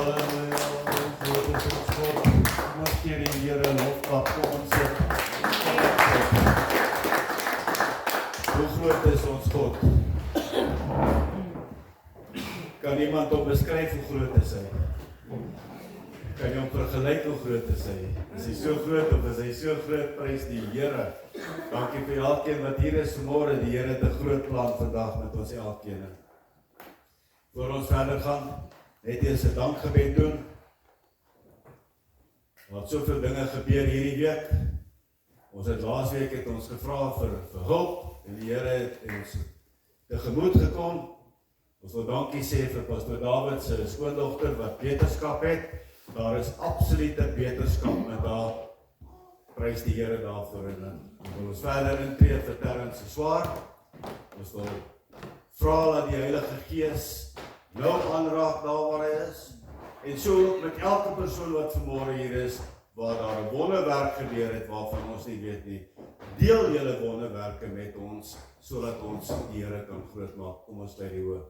Halleluja, groot is ons God. Ons gee die Here lof, dat ons sit. Hoe groot is ons God? Kan iemand op beskryf hoe groot is hy? Kan jy hom vergelyk hoe groot is hy? Is hy so groot of is hy so groot? Prys die Here. Dankie vir elkeen wat hier is vanmôre. Die Here het 'n groot plan vandag met ons elkeen. Voor ons verder gaan, net eers 'n dankgebed doen. Want soveel dinge gebeur hierdie week. Ons het laasweek het ons gevra vir hulp en die Here het ons tegemoet gekom. Ons wil dankie sê vir Pastor David se skoondogter wat beterskap het. Daar is absolute beterskap met haar. Prys die Here daarvoor en wil ons verder intree vir Terrence Swaar. Ons wil vra dat die Heilige Gees nou aanraak daar waar hy is. En so met elke persoon wat vanmôre hier is, waar daar 'n wonderwerk gebeur het waarvan ons nie weet nie. Deel julle wonderwerke met ons, sodat ons die Here kan grootmaak. Kom ons by die hoë.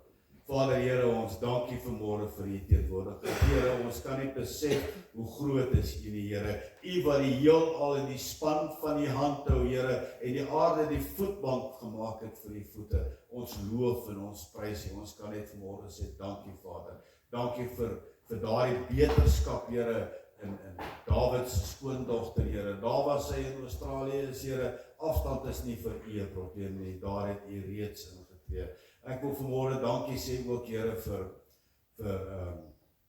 Vader Here, ons dankie vanmôre vir u teenwoordigheid. Here, ons kan nie besef hoe groot is u die Here. U wat die heelal in die span van die hand hou, Here, en die aarde die voetbank gemaak het vir u voete. Ons loof en ons prys u. Ons kan net vanmôre sê dankie Vader. Dankie vir daardie beterskap, Here, in Dawid se skoondogter, Here. Daar waar sy in Australië is, Here, afstand is nie vir u 'n probleem nie. Daar het u reeds ingetree. Ek wil vanmôre dankie sê ook, Here, vir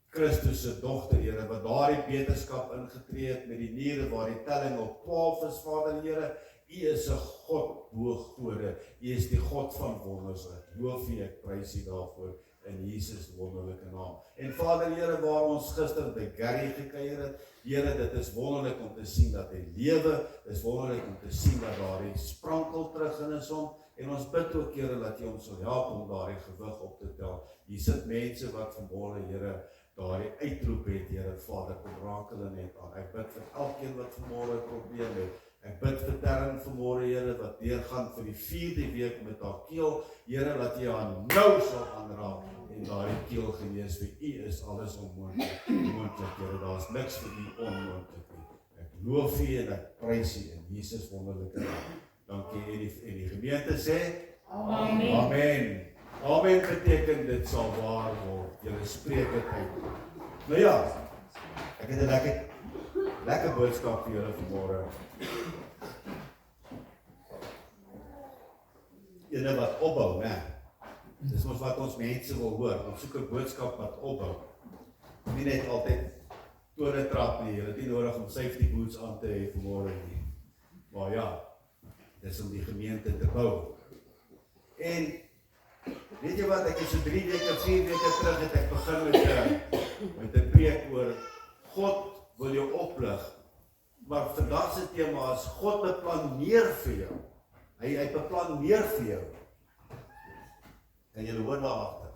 Christus se dogter, Here, wat daardie beterskap ingetree het met die niere waar die telling op 12 is, Vader, Here. U is 'n God bo gode. U is die God van wonders. Ek loof u, ek prys u daarvoor in Jesus wonderlike naam. En Vader, Here, waar ons gister by Gary gekuier het, Here, dit is wonderlik om te sien dat hy lewe. Dit is wonderlik om te sien dat daar die sprankel terug in is hom. En ons bid ook, Here, dat jy ons sal help om daardie gewig op te tel. Hier sit mense wat vanmôre, Here, daardie uitroep het, Here, Vader, kom raak hulle net aan. Ek bid vir elkeen wat vanmôre 'n probleem het. Ek bid vir Terren vanmôre, Here, wat deurgaan vir die 4de week met haar keel. Here, dat jy haar nou sal aanraak en daardie keel genees. Vir u is alles onmoontlik, Here. Daar's niks vir u onmoontlik nie. Ek loof u en ek prys u in Jesus wonderlike naam. Dankie en die gemeente sê Amen. Amen. Amen beteken dit sal waar word. Julle spreek dit uit. Nou ja, ek het 'n lekker boodskap vir julle vanmôre. Julle wat opbou, né? Dis mos wat ons mense wil hoor. Ons soek 'n boodskap wat opbou. Nie net altyd tone trap nie. Julle het nie nodig om safety boots aan te hê vanmôre nie. Maar ja, dis om die gemeente te bou. En weet jy wat, ek is so 3 weke, 4 weke terug het ek begin met 'n preek oor God wil jou oplig. Maar vandag se tema is God beplan meer vir jou. Hy beplan meer vir jou. En jy hoor daar agter.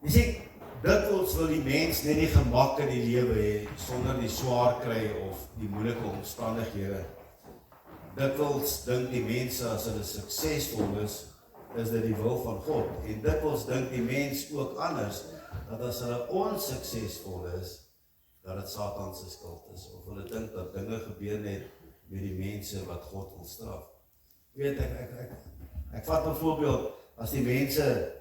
Jy sien, dikwels wil die mens net die gemak in die lewe hê sonder die swaar kry of die moeilike omstandighede. Dikwels dink die mense as hulle suksesvol is dit die wil van God. En dikwels dink die mens ook anders, dat as hulle onsuksesvol is, dat dit Satan se skuld is. Of hulle dink dat dinge gebeur net met die mense wat God wil straf. Weet ek vat 'n voorbeeld, as die mense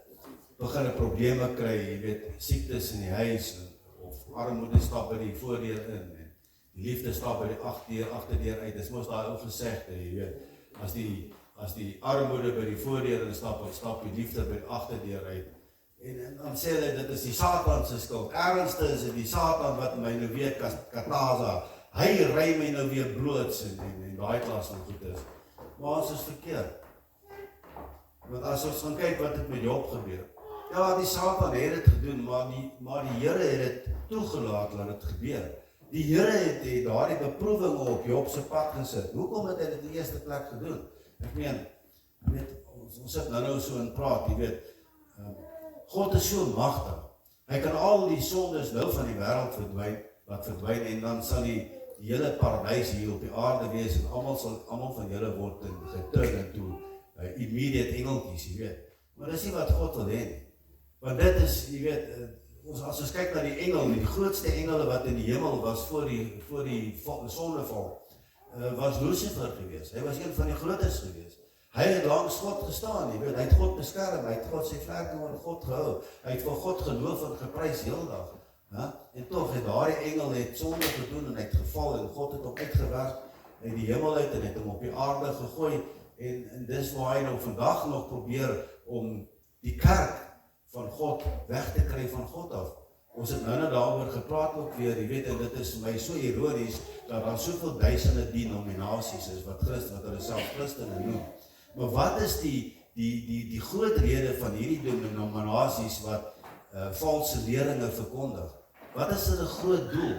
begin probleme kry, jy weet, siektes in die huis, of armoede stap by die voordeur in, en die liefde stap by die agterdeur uit. Dis mos daai ou gesegde, jy weet, as die armoede by die voordeur in stap die liefde by die agterdeur uit. En dan sê hulle, dit is die Satan se skuld. Ernstig is dit die Satan wat my nou weer kataza. Hy ry my nou weer bloots en daai klas van goed is. Maar ons is verkeerd. Want as ons gaan kyk wat het met Job gebeur. Ja, die Satan het dit gedoen, maar die Here het dit toegelaat dat dit gebeur. Die Here het daardie beproewing op Job se pad gesit. Hoekom het hy dit in die eerste plek gedoen? Ek meen, ons sit nou so en praat, jy weet, God is so magtig. Hy kan al die sondes nou van die wêreld verdwyn en dan sal die hele paradys hier op die aarde wees en almal van julle word geturn toe immediate engeltjies, jy weet. Maar dis nie wat God wil hê nie. Want dit is, jy weet, as ons kyk na die engel, die grootste engele wat in die hemel was voor die sondeval, was Lucifer gewees. Hy was een van die grootes gewees. Hy het langs God gestaan, jy weet, hy het God beskerm, hy het God sy vlerke oor God gehou, hy het vir God geloof en geprys heeldag. En tog het daardie engel het sonde gedoen en hy het geval en God het hom uitgewerk uit die hemel uit en het hom op die aarde gegooi en dis waar hy nou vandag nog probeer om die kerk van God weg te kry van God af. Ons het nou daaroor gepraat ook weer, jy weet, en dit is vir my so ironies dat daar soveel duisende denominasies is wat hulle self Christene noem. Maar wat is die groot rede van hierdie denominasies wat valse leringe verkondig? Wat is hulle groot doel?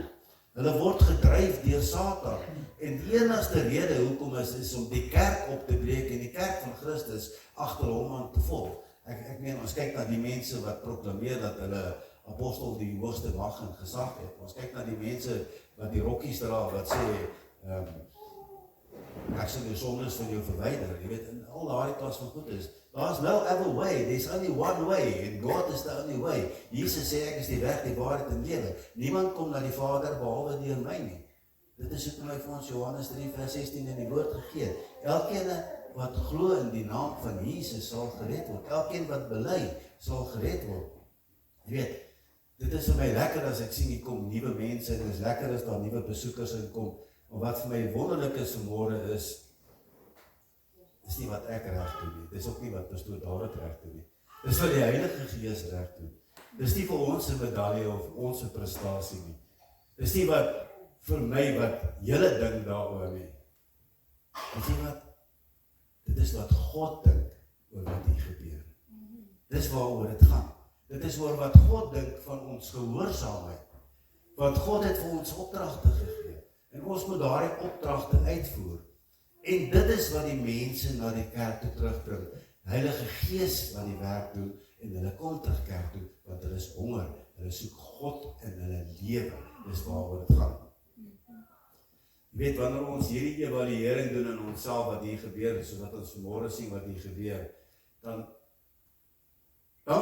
Hulle word gedryf deur Satan. En die enigste rede hoekom is om die kerk op te breek en die kerk van Christus agter hom aan te volg. Ek meen, ons kyk na die mense wat proklameer dat hulle apostel die hoogste mag en gesag het. Ons kyk na die mense wat die rokkies dra, wat sê, ek sal jou sondes van jou verwyder. Jy weet, in al daardie klas van goed is, daar's no other way, there's only one way, and God is the only way. Jesus sê, ek is die weg, die waarheid en lewe. Niemand kom na die Vader behalwe deur my nie. Dit is ook nou vir ons Johannes 3 vers 16 in die woord gegee. Elkeen wat glo in die naam van Jesus sal gered word. Elkeen wat bely sal gered word. Jy weet, dit is vir my lekker as ek sien hier kom nuwe mense, dit is lekker as daar nuwe besoekers inkom. Maar wat vir my wonderlik is vanmôre is nie wat ek reg doen nie. Dis ook nie wat pastoor David reg doen nie. Dis wat die Heilige Gees reg doen. Dis nie vir ons 'n medalje of ons 'n prestasie nie. Dis nie wat vir my wat julle dink daaroor nie. Weet jy wat? Dit is wat God dink oor wat hier gebeur. Dis waaroor dit gaan. Dit is oor wat God dink van ons gehoorsaamheid. Want God het vir ons opdragte gegee. En ons moet daardie opdragte uitvoer. En dit is wat die mense na die kerk toe terugbring. Heilige Gees wat die werk doen en hulle kom terug kerk toe, want hulle is honger, hulle soek God in hulle lewe. Dis waaroor dit gaan. Jy weet, wanneer ons hierdie evaluering doen in onsself wat hier gebeur, sodat ons vanmôre sien wat hier gebeur, dan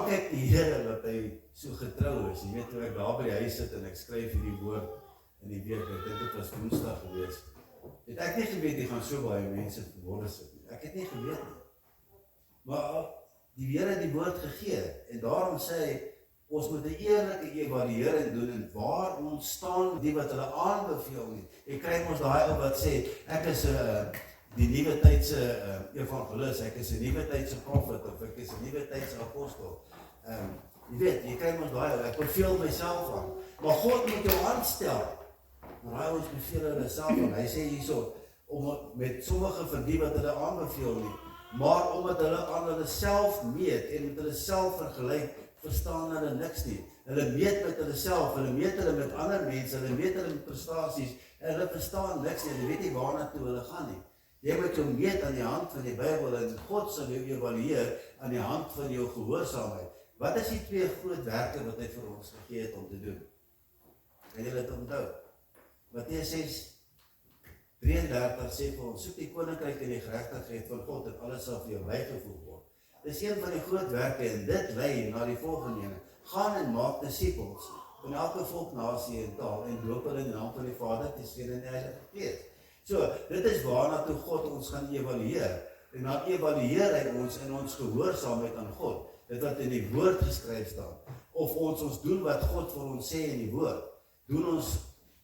kyk die Here dat hy so getrou is. Jy weet, toe ek daar by die huis sit en ek skryf hierdie woord in die week, ek dink dit was Woensdag gewees, het ek nie geweet, die gaan so baie mense vanmôre sit nie. Ek het nie geweet nie. Maar die Here het die woord gegee, en daarom sê hy, ons moet 'n eerlike evaluering doen en waar ons staan, die wat hulle aanbeveel nie. Jy kry ons daai ou wat sê, ek is die nuwe tydse evangelis, ek is 'n nuwe tydse profet, of ek is 'n nuwe tydse apostel. Jy weet, jy kry ons daai ou, ek beveel myself aan. Maar God moet jou aanstel. Maar hy ons beveel hulle self aan. Hy sê hierso, om met sommige van die wat hulle aanbeveel nie, maar omdat hulle aan hulle self meet en met hulle self vergelyk, verstaan hulle niks nie. Hulle meet met hulle self, hulle meet hulle met ander mense, hulle meet hulle met prestasies, en hulle verstaan niks nie, hulle weet nie waarna toe hulle gaan nie. Jy moet jou meet aan die hand van die Bybel, en God sal jou evalueer aan die hand van jou gehoorsaamheid. Wat is die twee groot werke wat hy vir ons gegee het om te doen? En jy het onthou. Matteus 6:33 sê vir ons, soek die koninkryk en die geregtigheid van God en alles sal vir jou bygevoeg word. Dis een van die groot werke en dit lei na die volgende ene. Gaan en maak disippels van elke volk, nasie en taal en doop hulle in die naam van die Vader, die Seun en die Heilige Gees. So, dit is waarna toe God ons gaan evalueer. En dan evalueer hy ons in ons gehoorsaamheid aan God. Dit wat in die woord geskryf staan. Of ons doen wat God vir ons sê in die woord. Doen ons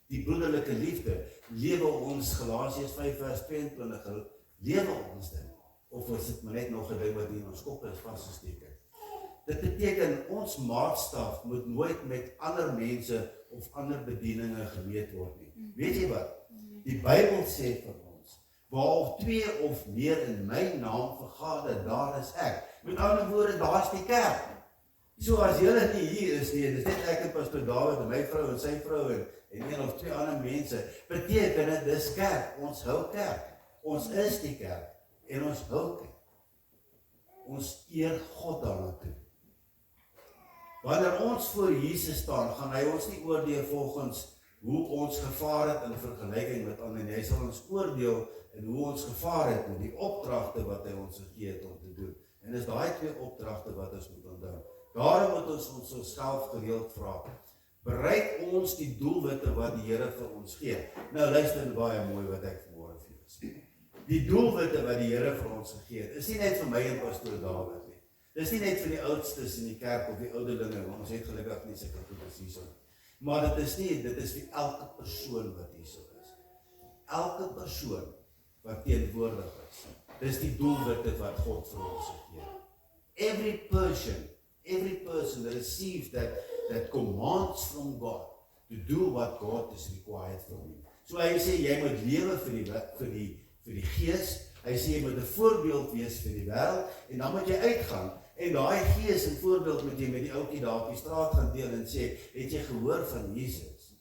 die broederlike liefde. Lewe ons Galasiërs 5 vers 22. Lewe ons dit. Of is dit maar net nog 'n ding wat in ons kop is vasgesteek? Dit beteken ons maatstaf moet nooit met ander mense of ander bedieninge gemeet word nie. Weet jy wat? Die Bybel sê vir ons, waar 2 of meer in my naam vergader, daar is ek. Met ander woorde, daar is die kerk. So as julle nie hier is nie, en dis net ek en pastoor David en my vrou en sy vrou en een of 2 ander mense, beteken dit dis kerk. Ons hou kerk. Ons is die kerk en ons hou kerk. Ons eer God daarna toe. Wanneer ons voor Jesus staan, gaan hy ons nie oordeel volgens hoe ons gevaar het in vergelyking met ander. Hy sal ons oordeel in hoe ons gevaar het met die opdragte wat hy ons gegee het om te doen. En dis daai 2 opdragte wat ons moet onthou. Daarom moet ons onsself gereeld vra, bereik ons die doelwitte wat die Here vir ons gee? Nou luister baie mooi wat ek vanmôre vir julle sê. Die doelwitte wat die Here vir ons gegee het, is nie net vir my en pastoor Dawid nie. Dis nie net vir die oudstes in die kerk of die ouderlinge, want ons het gelukkig nie sulke goedes hierso nie. Maar dit is vir elke persoon wat hierso is. Elke persoon wat teenwoordig is. Dis die doelwitte wat God vir ons gegee het. Every person that receives that commands from God to do what God is required from him. So hy sê jy moet lewe vir die gees. Hy sê jy moet 'n voorbeeld wees vir die wêreld en dan moet jy uitgaan en daai gees en voorbeeld moet jy met die ouetjie daar op die straat gaan deel en sê, het jy gehoor van Jesus?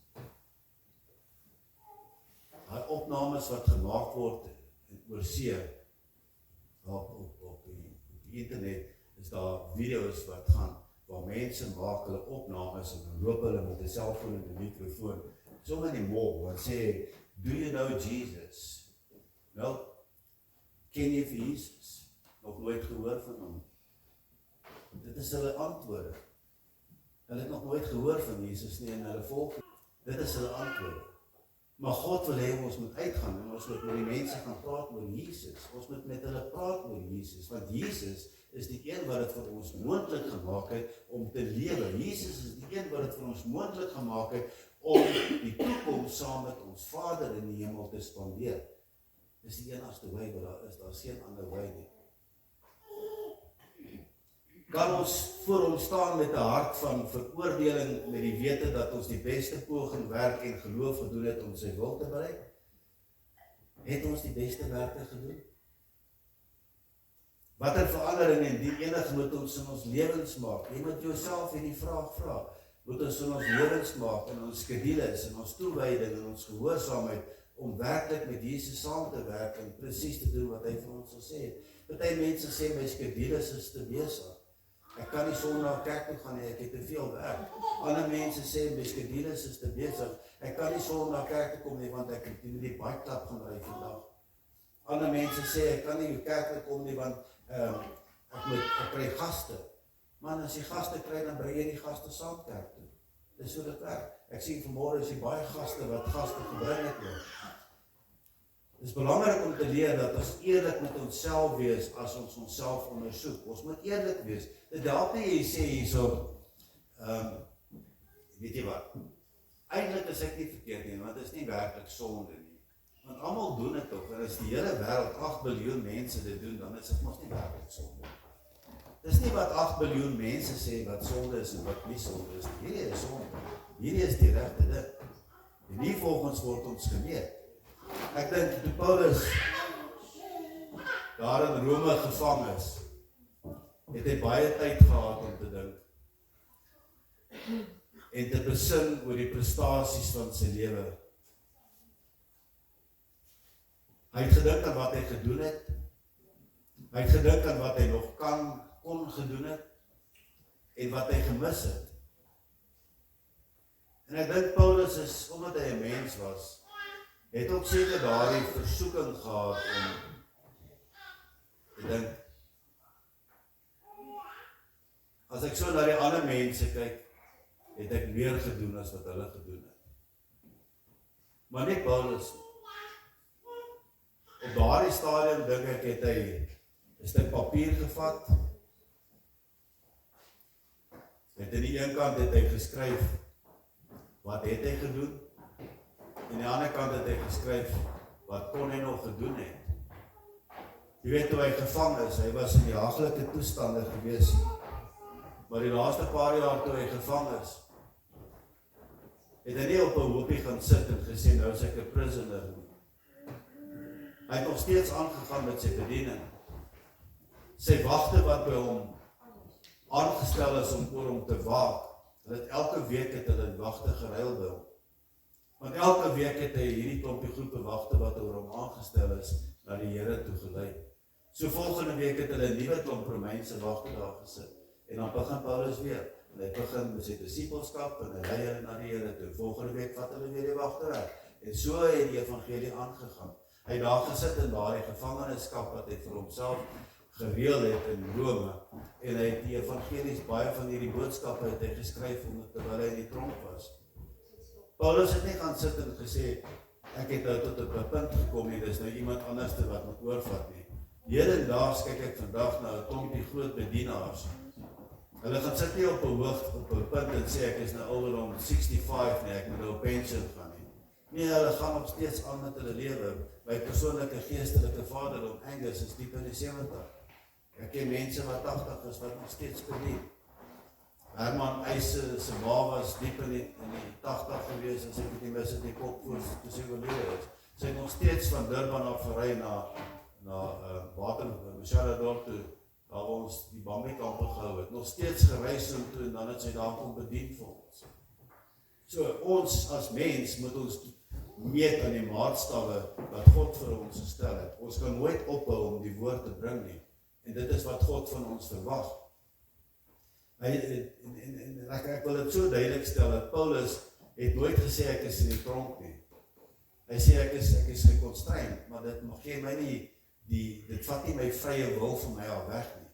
Daai opnames wat gemaak word oor see op die internet, is daar video's wat gaan, waar mense maak hulle opnames en dan loop hulle met 'n selfoon en 'n mikrofoon, sommer in die mall, en sê, do you know Jesus? Nou, ken jy vir Jesus? Nog nooit gehoor van hom? Dit is hulle antwoorde. Hulle het nog nooit gehoor van Jesus nie en hulle volg. Dit is hulle antwoorde. Maar God wil hê ons moet uitgaan en ons moet met die mense gaan praat oor Jesus. Ons moet met hulle praat oor Jesus, want Jesus is die een wat dit vir ons moontlik gemaak het om te lewe. Jesus is die een wat dit vir ons moontlik gemaak het om die toekoms saam met ons Vader in die hemel te spandeer. Dis die enigste wy wat daar is, daar is geen ander wy nie. Kan ons voor hom staan met 'n hart van veroordeling met die wete dat ons die beste poging werk en geloof gedoen het om sy wil te bereik? Het ons die beste werke gedoen? Watter verandering en die enige moet ons in ons lewens maak? Jy moet jouself hierdie vraag vra. Moet ons in ons lewens maak, in ons skedules, in ons toewyding, in ons gehoorsaamheid, om werklik met Jesus saam te werk en presies te doen wat hy vir ons gesê het. Party mense sê my skedules is te besig. Ek kan nie Sondag kerk toe gaan nie, ek het te veel werk. Ander mense sê my skedules is te besig. Ek kan nie Sondag kerk toe kom nie want ek moet die baieklap gaan ry vandag. Ander mense sê ek kan nie kerk toe kom nie want ek kry gaste. Man, as jy gaste kry, dan bring jy die gaste saam kerk toe. Dis so dit werk. Ek sien vanmôre is jy baie gaste wat gaste gebring het ook. Het is belangrik om te leer dat ons eerlik met onsself wees as ons onsself ondersoek. Ons moet eerlik wees. Dit help nie jy sê hierso, weet jy wat, eintlik is ek nie verkeerd nie, want dit is nie werklik sonde nie. Want almal doen dit ook, en as die hele wêreld 8 biljoen mense dit doen, dan is dit mos nie werklik sonde. Dis nie wat 8 biljoen mense sê wat sonde is en wat nie sonde is. Hierdie is sonde. Hierdie is die regte ding. En nie volgens word ons gemeet. Ek dink toe Paulus daar in Rome gevang is, het hy baie tyd gehad om te dink en te besin oor die prestasies van sy lewe. Hy het gedink aan wat hy gedoen het. Hy het gedink aan wat hy nog kon gedoen het en wat hy gemis het. En ek dink Paulus is, omdat hy 'n mens was, het ook seker daardie versoeking gehad om te dink, as ek so na die ander mense kyk, het ek meer gedoen as wat hulle gedoen het. Maar nie Paulus nie. Op daardie stadium dink ek het hy 'n stuk papier gevat. Met aan die een kant het hy geskryf, wat het hy gedoen? En aan die ander kant het hy geskryf, wat kon hy nog gedoen het? Jy weet hoe hy gevang is, hy was in die haglike toestande gewees. Maar die laaste paar jaar toe hy gevang is, het hy nie op 'n hoopie gaan sit en gesê, nou is ek 'n prisoner. Hy het nog steeds aangegaan met sy bediening. Sy wagte wat by hom aangestel is om oor hom te waak, hulle het elke week het hulle wagte geruil by hom. Want elke week het hy hierdie klompie groepe wagte wat oor hom aangestel is, na die Here toe gelei. So volgende week het hulle 'n nuwe klomp Romeinse wagte daar gesit. En dan begin Paulus weer. En hy begin met sy disippelskap en hy lei hulle na die Here toe. Volgende week vat hulle weer die wagte weg. En so het die evangelie aangegaan. Hy het daar gesit in daardie gevangenskap wat hy vir homself gereël het in Rome, en hy het die evangelies, baie van hierdie boodskappe het hy geskryf terwyl hy in die tronk was. Paulus het nie gaan sit en gesê, ek het nou tot op 'n punt gekom nie, dis nou iemand anders wat moet oorvat nie. Hedendaags kyk ek vandag na 'n klompie groot bedienaars. Hulle gaan sit nie op 'n punt en sê ek is nou ouderdom 65 nie, ek moet nou op pensioen gaan nie. Nee, hulle gaan nog steeds aan met hulle lewe. My persoonlike geestelike vader, Angus, is diep in die 70. Ek ken mense wat 80 is, wat nog steeds bedien. Herman Eise se ma was diep in die 80 gewees, as ek het nie mis het die kop voor sy oorlede is. Sy het nog steeds van Durban af gery na Sharador toe, waar ons die Bambi-kampe gehou het. Nog steeds gereis toe en dan het sy daar kom bedien vir ons. So ons as mens moet ons meet aan die maatstawwe wat God vir ons gestel het. Ons kan nooit ophou om die woord te bring nie. En dit is wat God van ons verwag. Ek wil dit so duidelik stel, dat Paulus het nooit gesê ek is in die tronk nie. Hy sê ek is geconstrained, maar dit mag gee my nie, dit vat nie my vrye wil van my al weg nie.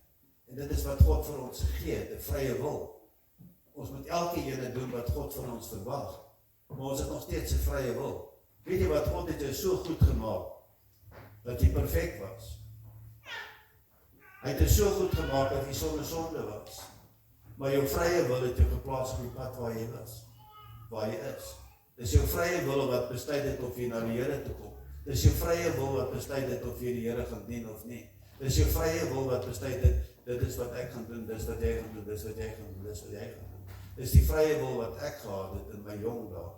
En dit is wat God vir ons gegee het, 'n vrye wil. Ons moet elke ene doen wat God van ons verwag, maar ons het nog steeds 'n vrye wil. Weet jy wat, God het jou so goed gemaak, dat jy perfek was. Hy het jou so goed gemaak, dat jy sonder sonde was. Maar jou vrye wil het jou geplaas op die pad waar jy was, waar jy is. Dis jou vrye wil wat besluit het of jy na die Here toe kom. Dis jou vrye wil wat besluit het of jy die Here gaan dien of nie. Dis jou vrye wil wat besluit het, dit is wat ek gaan doen, dis wat jy gaan doen, dis wat jy gaan doen, dis wat jy gaan doen. Dis die vrye wil wat ek gehad het in my jong dae,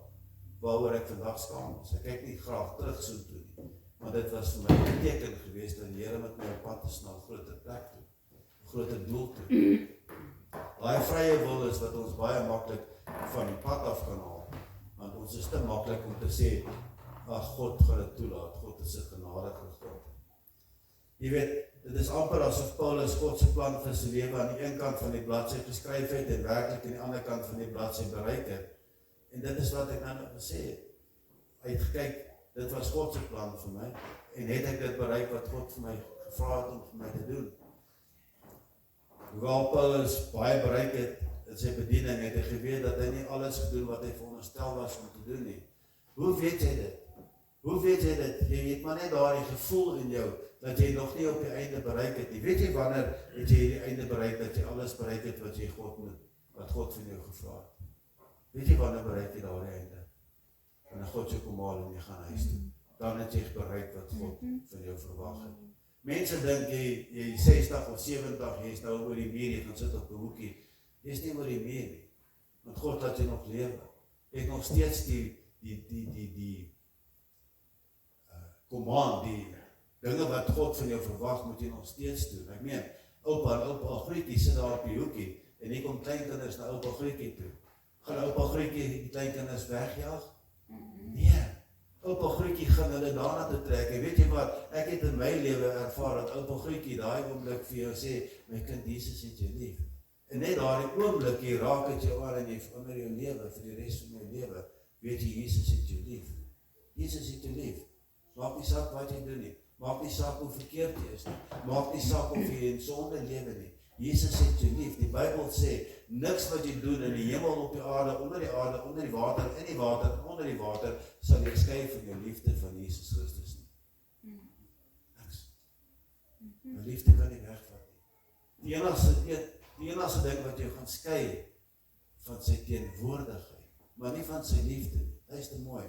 waaroor ek vandag staan. So ek kyk nie graag terug so toe nie, maar dit was vir my 'n teken geweest dat die Here met my op pad is na 'n groter plek toe, 'n groter doel toe. Daai vrye wil is wat ons baie maklik van die pad af kan haal, want ons is te maklik om te sê, ag, God gaan dit toelaat, God is 'n genadige God. Jy weet, dit is amper asof Paulus God se plan vir sy lewe aan die een kant van die bladsy geskryf het en werklik aan die ander kant van die bladsy bereik het. En dit is wat ek nou gesê het. Hy het gekyk, dit was God se plan vir my, en het ek dit bereik wat God vir my gevra het om vir my te doen. Hoewel Paulus baie bereik het in sy bediening, het hy geweet dat hy nie alles gedoen wat hy veronderstel was om te doen nie. Hoe weet jy dit? Hoe weet jy dit? Jy het maar net daardie gevoel in jou, dat jy nog nie op die einde bereik het nie. Weet jy wanneer het jy die einde bereik, dat jy alles bereik het wat God van jou gevra het? Weet jy wanneer bereik jy daardie einde? Wanneer God jou kom haal en jy gaan huis toe. Dan het jy bereik wat God van jou verwag het. Mense dink jy 60 of 70, jy is nou oor die muur, jy gaan sit op 'n hoekie. Jy is nie oor die muur nie. Want God laat jy nog lewe. Jy het nog steeds die command, die dinge wat God van jou verwag, moet jy nog steeds doen. Ek meen, oupa en oupa Grietjie sit daar op die hoekie, en hier kom kleinkinders na oupa Grietjie toe. Gaan oupa Grietjie die kleinkinders wegjaag? Nee. Oupa Grietjie gaan hulle daarna toe trek. En weet jy wat, ek het in my lewe ervaar dat oupa Grietjie daai oomblik vir jou sê, my kind, Jesus het jou lief. En net daardie oomblik, jy raak het jou aan en jy verander jou lewe vir die res van jou lewe. Weet jy, Jesus het jou lief. Jesus het jou lief. Maak nie saak wat jy doen nie. Maak nie saak hoe verkeerd jy is nie. Maak nie saak of jy in sonde lewe nie. Jesus het jou lief. Die Bybel sê, niks wat jy doen in die hemel, op die aarde, onder die water, in die water, onder die water, sal jy skei van jou liefde van Jesus Christus nie. Niks. Jou liefde kan nie wegvat nie. Die enigste ding wat jou gaan skei van sy teenwoordigheid, maar nie van sy liefde nie. Dit is te mooi.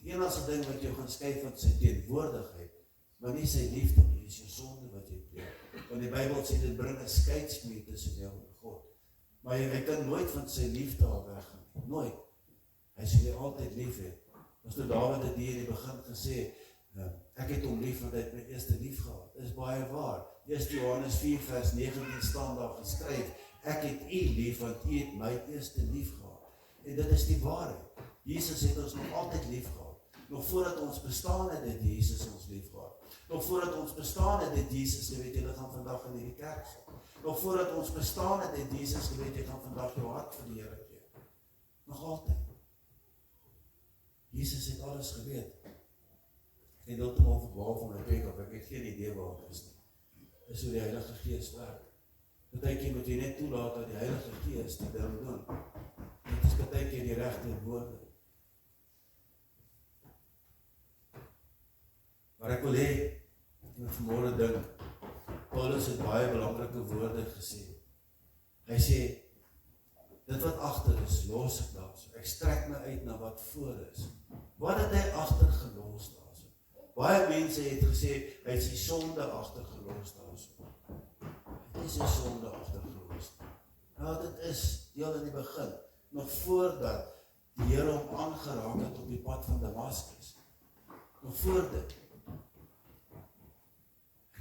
Die enigste ding wat jou gaan skei van sy teenwoordigheid, maar nie sy liefde nie, is jou sonde wat jy pleeg. Want die Bybel sê, dit bring 'n skeidsmuur tussen jou en God. Maar jy kan nooit van sy liefde al weggaan. Nooit. Hy sê jy altyd lief het. As toe Dawid het hier in die begin gesê, ek het hom lief want hy het my eerste lief gehad. Dit is baie waar. 1 Johannes 4 vers 19 staan daar geskryf, ek het u lief want u het my eerste lief gehad. En dit is die waarheid. Jesus het ons nog altyd lief gehad. Nog voordat ons bestaan het Jesus ons lief gehad. Nog voordat ons bestaan het Jesus, jy weet, jy gaan vandag in die kerk sit. Nog voordat ons bestaan het Jesus, jy weet, jy gaan vandag jou hart vir die Here gee. Nog altyd. Jesus het alles geweet. En heeltemal verdwaal van my plek af, ek het geen idee waar ek is nie. is hoe die Heilige Gees werk. Partykeer moet jy net toelaat dat die Heilige Gees die ding doen. Dit is partykeer die regte woorde. Maar ek wil hê, ek moet vanmôre ding, Paulus het baie belangrike woorde gesê. Hy sê, dit wat agter is, los ek daar so. Ek strek my uit na wat voor is. Wat het hy agter gelos daar so? Baie mense het gesê, hy het sy sonde agter gelos daar so. Hy het sy sonde agter gelos. Nou, dit is deel in die begin, nog voordat die Here hom aangeraak het op die pad van Damaskus. Nog voor dit.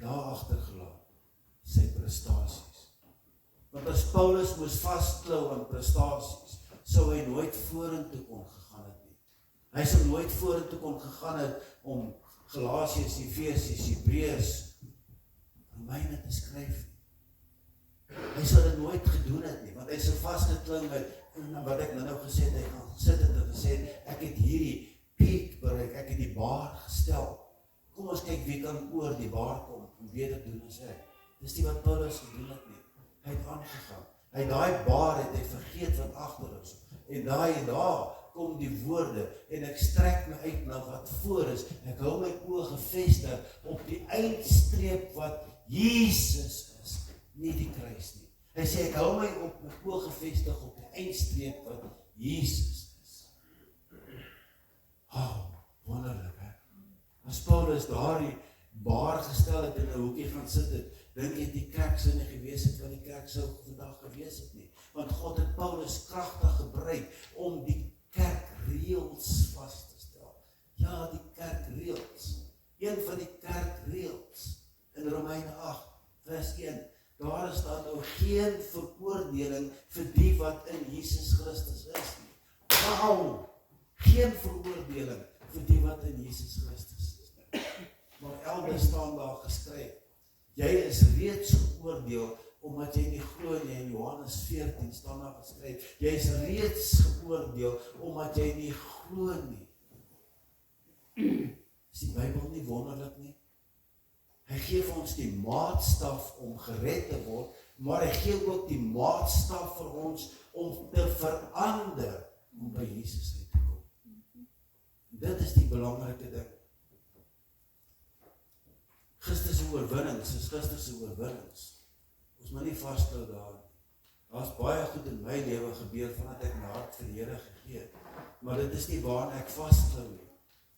Daar agtergelaat, sy prestasies. Want as Paulus moes vastklou aan prestasies, sou hy nooit vorentoe kon gegaan het nie. Hy sou nooit vorentoe kon gegaan het om Galasiërs, Efesiërs, Hebreërs, Romeine te skryf. Hy sou dit nooit gedoen het nie, want hy sou vastgeklou met, wat ek nou gesê het, hy gaan gesit het en gesê, ek het hierdie piek bereik, ek het die baar gestel. Kom ons kyk wie kan oor die baar kom, en beter doen as ek. Dis nie wat Paulus gedoen het nie. Hy het aangegaan. Hy daai baar het hy vergeet wat agter is. En daar kom die woorde, en ek strek my uit na wat voor is. Ek hou my oë gefestig op die eindstreep wat Jesus is, nie die kruis nie. Hy sê, ek hou my oë gefestig op die eindstreep wat Jesus is. Wonderlik, hè? As Paulus daardie baar gestel het en 'n hoekie gaan sit het, dink jy die kerk sou nie gewees het wat die kerk sou vandag gewees het nie. Want God het Paulus kragtig gebruik om die kerkreëls vas te stel. Ja, die kerkreëls. Een van die kerkreëls in Romeine 8, vers 1. Daar staan nou geen veroordeling vir die wat in Jesus Christus is nie. Wauw! Geen veroordeling vir die wat in Jesus Christus is nie. Maar elders staan daar geskryf, jy is reeds geoordeel, omdat jy nie glo nie. In Johannes 14 staan daar geskryf, jy is reeds geoordeel, omdat jy nie glo nie. Is die Bybel nie wonderlik nie? Hy gee vir ons die maatstaf om gered te word, maar hy gee ook die maatstaf vir ons om te verander, om by Jesus uit te kom. Dit is die belangrike ding. Christus oorwinnings is Christus oorwinnings. Ons moet nie vasthou daar nie. Daar's baie goed in my lewe gebeur vandat ek my hart vir die Here gegee het. Maar dit is nie waarna ek vasklou nie.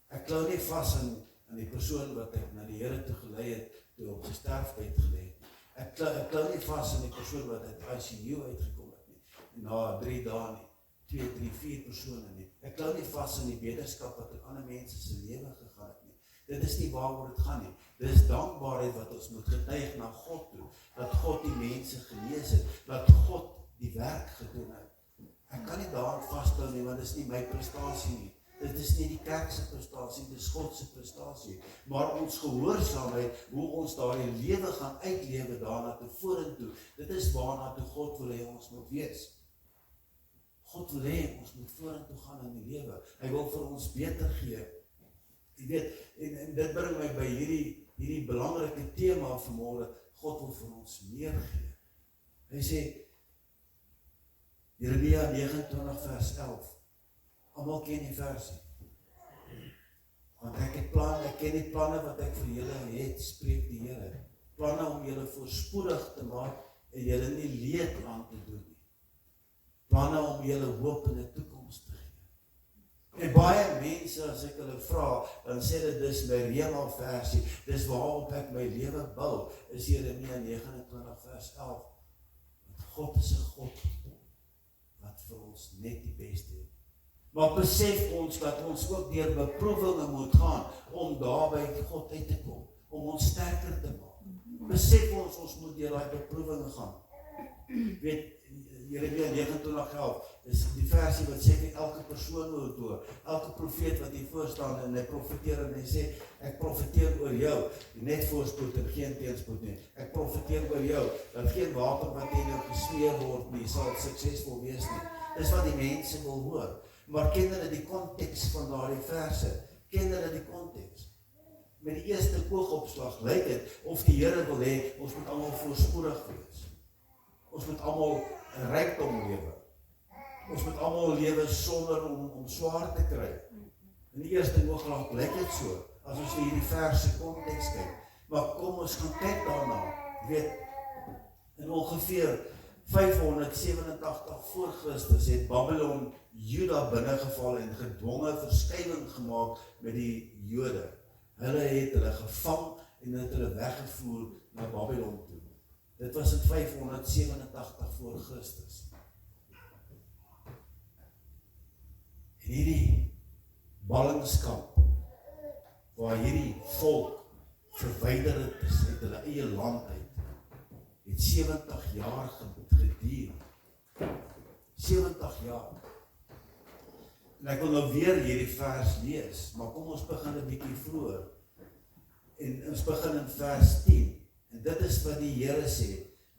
Ek klou nie vas aan die persoon wat ek na die Here toe gelei het, toe op sy sterfbed gelê het. Ek klou nie vas aan die persoon wat uit ICU uitgekom het nie. Na 3 dae nie. 2, 3, 4 persone nie. Ek klou nie vas aan die beterskap wat in ander mense se lewe gegaan het nie. Dit is nie waaroor dit gaan nie. Dit is dankbaarheid wat ons moet getuig na God toe. Dat God die mense genees het. Dat God die werk gedoen het. Ek kan nie daaraan vasthou nie, want dit is nie my prestasie nie. Dit is nie die kerk se prestasie, dit is God se prestasie. Maar ons gehoorsaamheid, hoe ons daardie lewe gaan uitlewe daarna toe vorentoe, dit is waarna toe God wil hê ons moet wees. God wil hê ons moet vorentoe gaan in die lewe. Hy wil vir ons beter gee. Jy weet, en dit bring my by hierdie belangrike tema vanmôre, God wil vir ons meer gee. Hy sê, Jeremia 29 vers 11, almal ken die versie. Want ek ken die planne wat ek vir julle het, spreek die Here. Planne om julle voorspoedig te maak en julle nie leed aan te doen nie. Planne om julle hoop in 'n toekoms te gee. En baie mense, as ek hulle vra, dan sê dit dis my Rema versie, dis waarop ek my lewe bou, is Jeremia 29 vers 11. Want God is 'n God wat vir ons net die beste het. Maar besef ons dat ons ook deur beproewinge moet gaan om daar by God uit te kom, om ons sterker te maak. Besef ons moet deur daai beproewinge gaan. Weet, Jeremia 29:11 is die versie wat sê elke persoon moet hoor, elke profeet wat hier voor staan en hy profeteer en hy sê, ek profeteer oor jou, net voorspoed en geen teenspoed nie. Ek profeteer oor jou, dat geen wapen wat teen jou gesmeer word nie, sal suksesvol wees nie. Dis wat die mense wil hoor. Maar ken hulle die konteks van daardie verse? Ken hulle die konteks? met die eerste oogopslag lyk dit of die Here wil hê ons moet almal voorspoedig wees. Ons moet almal 'n rykdom lewe. Ons moet almal lewe sonder om swaar te kry. In die eerste oogopslag lyk dit so, as ons hierdie vers se konteks kyk. Maar kom ons gaan kyk daarna. Weet, in ongeveer 587 voor Christus het Babylon Juda binnengeval en gedwonge verskywing gemaak met die Jode. Hulle het hulle gevang en het hulle weggevoer na Babylon toe. Dit was in 587 voor Christus. En hierdie ballingskap, waar hierdie volk verwyder is uit hulle eie land uit, het 70 jaar geduur. 70 jaar. En ek wil nou weer hierdie vers lees, maar kom ons begin 'n bietjie vroeër. En ons begin in vers 10. En dit is wat die Here sê,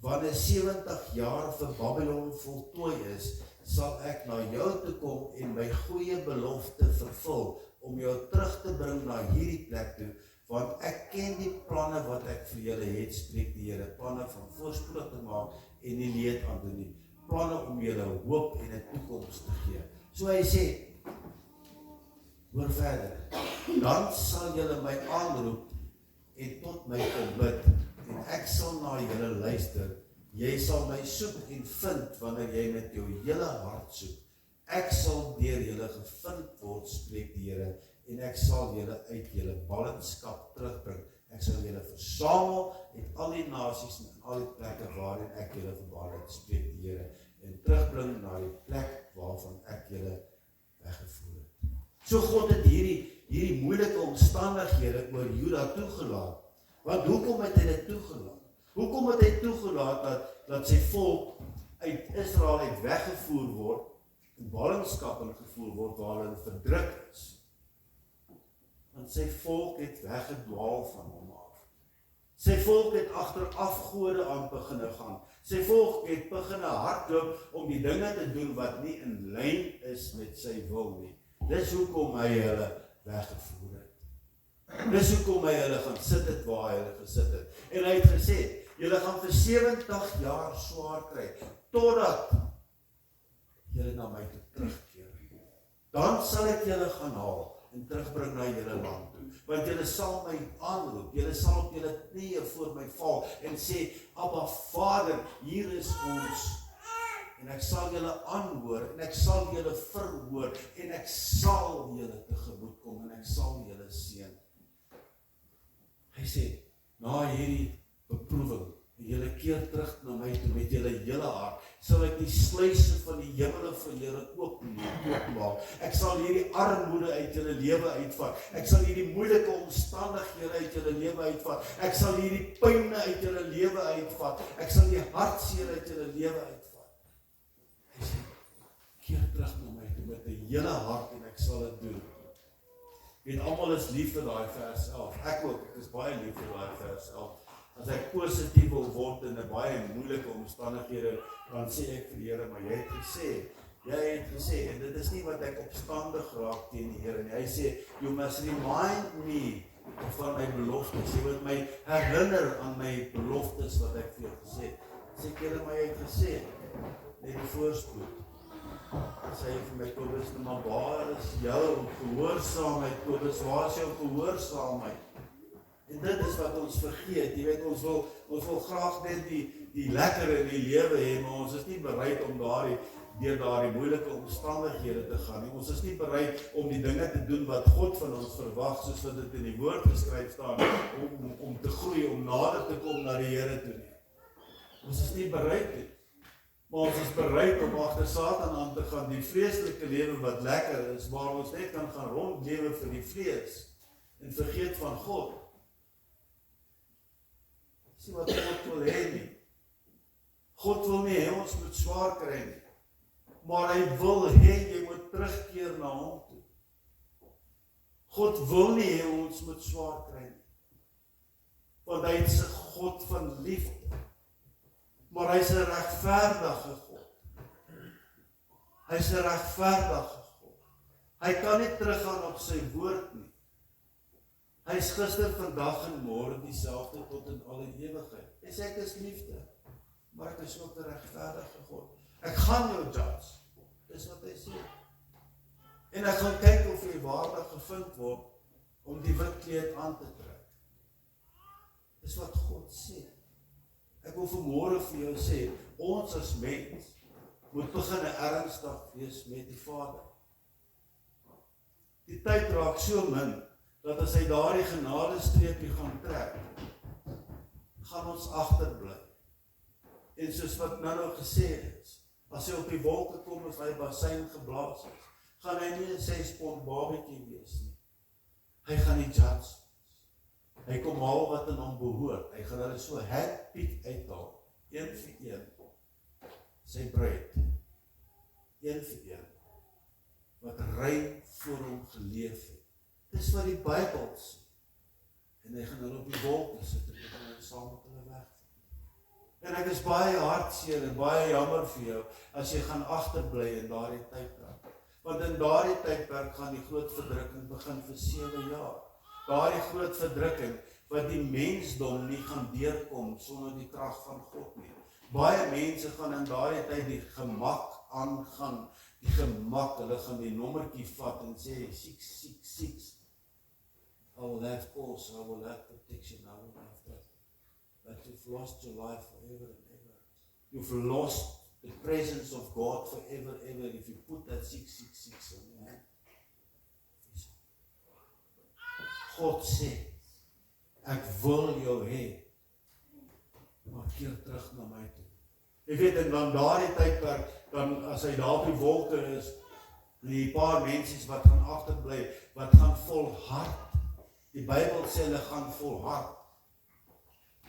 wanneer 70 jaar vir Babylon voltooi is, sal ek na jou toe kom en my goeie belofte vervul, om jou terug te bring na hierdie plek toe, want ek ken die planne wat ek vir julle het, spreek die Here, planne van voorspoedig te maak en nie leed aan doen nie, planne om julle hoop en 'n toekoms te gee. So hy sê, hoor verder, dan sal julle my aanroep en tot my kom bid, en ek sal na julle luister. Jy sal my soek en vind wanneer jy met jou hele hart soek. Ek sal deur julle gevind word, spreek die Here, en ek sal julle uit julle ballingskap terugbring. Ek sal julle versamel uit al die nasies en al die plekke waarin ek julle verbaal het, spreek die Here, en terugbring na die plek waarvan ek julle weggevoer het. So God het hierdie moeilike omstandighede oor Juda toegelaat. Want hoekom het hy dit toegelaat? Hoekom het hy toegelaat dat sy volk uit Israel uit weggevoer word, in ballingskap ingevoer word waar hulle verdruk is? Want sy volk het weggedwaal van hom af. Sy volk het agter afgode aan begine gaan. Sy volk het begine hardloop om die dinge te doen wat nie in lyn is met sy wil nie. Dis hoekom hy hulle weggevoer het. Dis hoekom hy hulle gaan sit het waar hy hulle gesit het. En hy het gesê, julle gaan vir 70 jaar swaar kry, totdat julle na my toe terugkeer. Dan sal ek julle gaan haal en terugbring na julle land toe. Want julle sal my aanroep, julle sal op julle knieë voor my val en sê, Abba Vader, hier is ons. En ek sal julle aanhoor, en ek sal julle verhoor, en ek sal julle tegemoet kom, en ek sal julle seën. Hy sê, na hierdie beproewing, en julle keer terug na my toe met julle hele hart, sal ek die sluise van die hemele vir julle oopmaak. Ek sal hierdie armoede uit julle lewe uitvat. Ek sal hierdie moeilike omstandighede uit julle lewe uitvat. Ek sal hierdie pyne uit julle lewe uitvat. Ek sal die hartseer uit julle lewe uitvat. Hy sê, keer terug na my toe met 'n hele hart en ek sal dit doen. Weet, almal is lief vir daai vers 11. Ek ook, ek is baie lief vir daai vers 11. As ek positief wil word in 'n baie moeilike omstandighede, dan sê ek vir die Here, maar jy het gesê, en dit is nie wat ek opstandig raak teen die Here nie. Hy sê, you must remind me van my beloftes. Jy moet my herinner aan my beloftes wat ek vir jou gesê het. Sê ek Here, maar jy het gesê, net die voorspoed. Sê hy vir my, Kobus, maar waar is jou gehoorsaamheid, Kobus, waar is jou gehoorsaamheid? En dit is wat ons vergeet, jy weet, ons wil graag net die lekker in die lewe hê, maar ons is nie bereid om deur daardie moeilike omstandighede te gaan nie. Ons is nie bereid om die dinge te doen wat God van ons verwag, soos wat dit in die woord geskryf staan, om te groei, om nader te kom na die Here toe nie. Ons is nie bereid nie. Maar ons is bereid om agter Satan aan te gaan, die vleeslike lewe wat lekker is, waar ons net kan gaan rondlewe vir die vlees, en vergeet van God. Dis nie wat God wil hê nie. God wil nie hê ons moet swaar kry nie, maar hy wil hê jy moet terugkeer na hom toe. God wil nie hê ons moet swaar kry nie, want hy is 'n God van liefde, maar hy is 'n regverdige God. Hy is 'n regverdige God. Hy kan nie teruggaan op sy woord nie. Hy Hy is gister, vandag en môre dieselfde tot in alle ewigheid. Hy sê ek is liefde, maar ek is ook 'n regverdige God. Ek gaan jou judge. Dis wat hy sê. En ek gaan kyk of jy waardig gevind word om die wit kleed aan te trek. Dis wat God sê. Ek wil vanmôre vir jou sê, ons as mens moet begin ernstig wees met die Vader. Die tyd raak so min, dat as hy daardie genadestreepie gaan trek, gaan ons agterbly. En soos wat nou gesê is, as hy op die wolke kom, as hy bassein geblaas is, gaan hy nie 'n 6 pond babatjie wees nie. Hy gaan die judge. Hy kom haal wat in hom behoort. Hy gaan hulle so handpiek uithaal. Een vir een. Sy bruid. Een vir een. Wat rein voor hom geleef het. Dis wat die Bybel sê. En hy gaan hulle op die wolke sit en hy gaan hulle saam met hulle weg. En ek is baie hartseer en baie jammer vir jou as jy gaan agterbly in daardie tydperk. Want in daardie tydperk gaan die groot verdrukking begin vir 7 jaar. Daardie groot verdrukking wat die mensdom nie gaan deurkom sonder die krag van God nie. Baie mense gaan in daardie tyd die gemak aangaan, die gemak, hulle gaan die nommertjie vat en sê 666. I will have calls, I will have protection, I will have that. But you've lost your life forever and ever. You've lost the presence of God forever and ever if you put that 666 on your hand. God sê, ek wil jou hê, maar keer terug na my toe. Jy weet, en dan daardie tydperk, dan as hy daar op die wolke is, die paar mensies wat gaan agterbly, wat gaan volhard. Die Bybel sê hulle gaan volhard.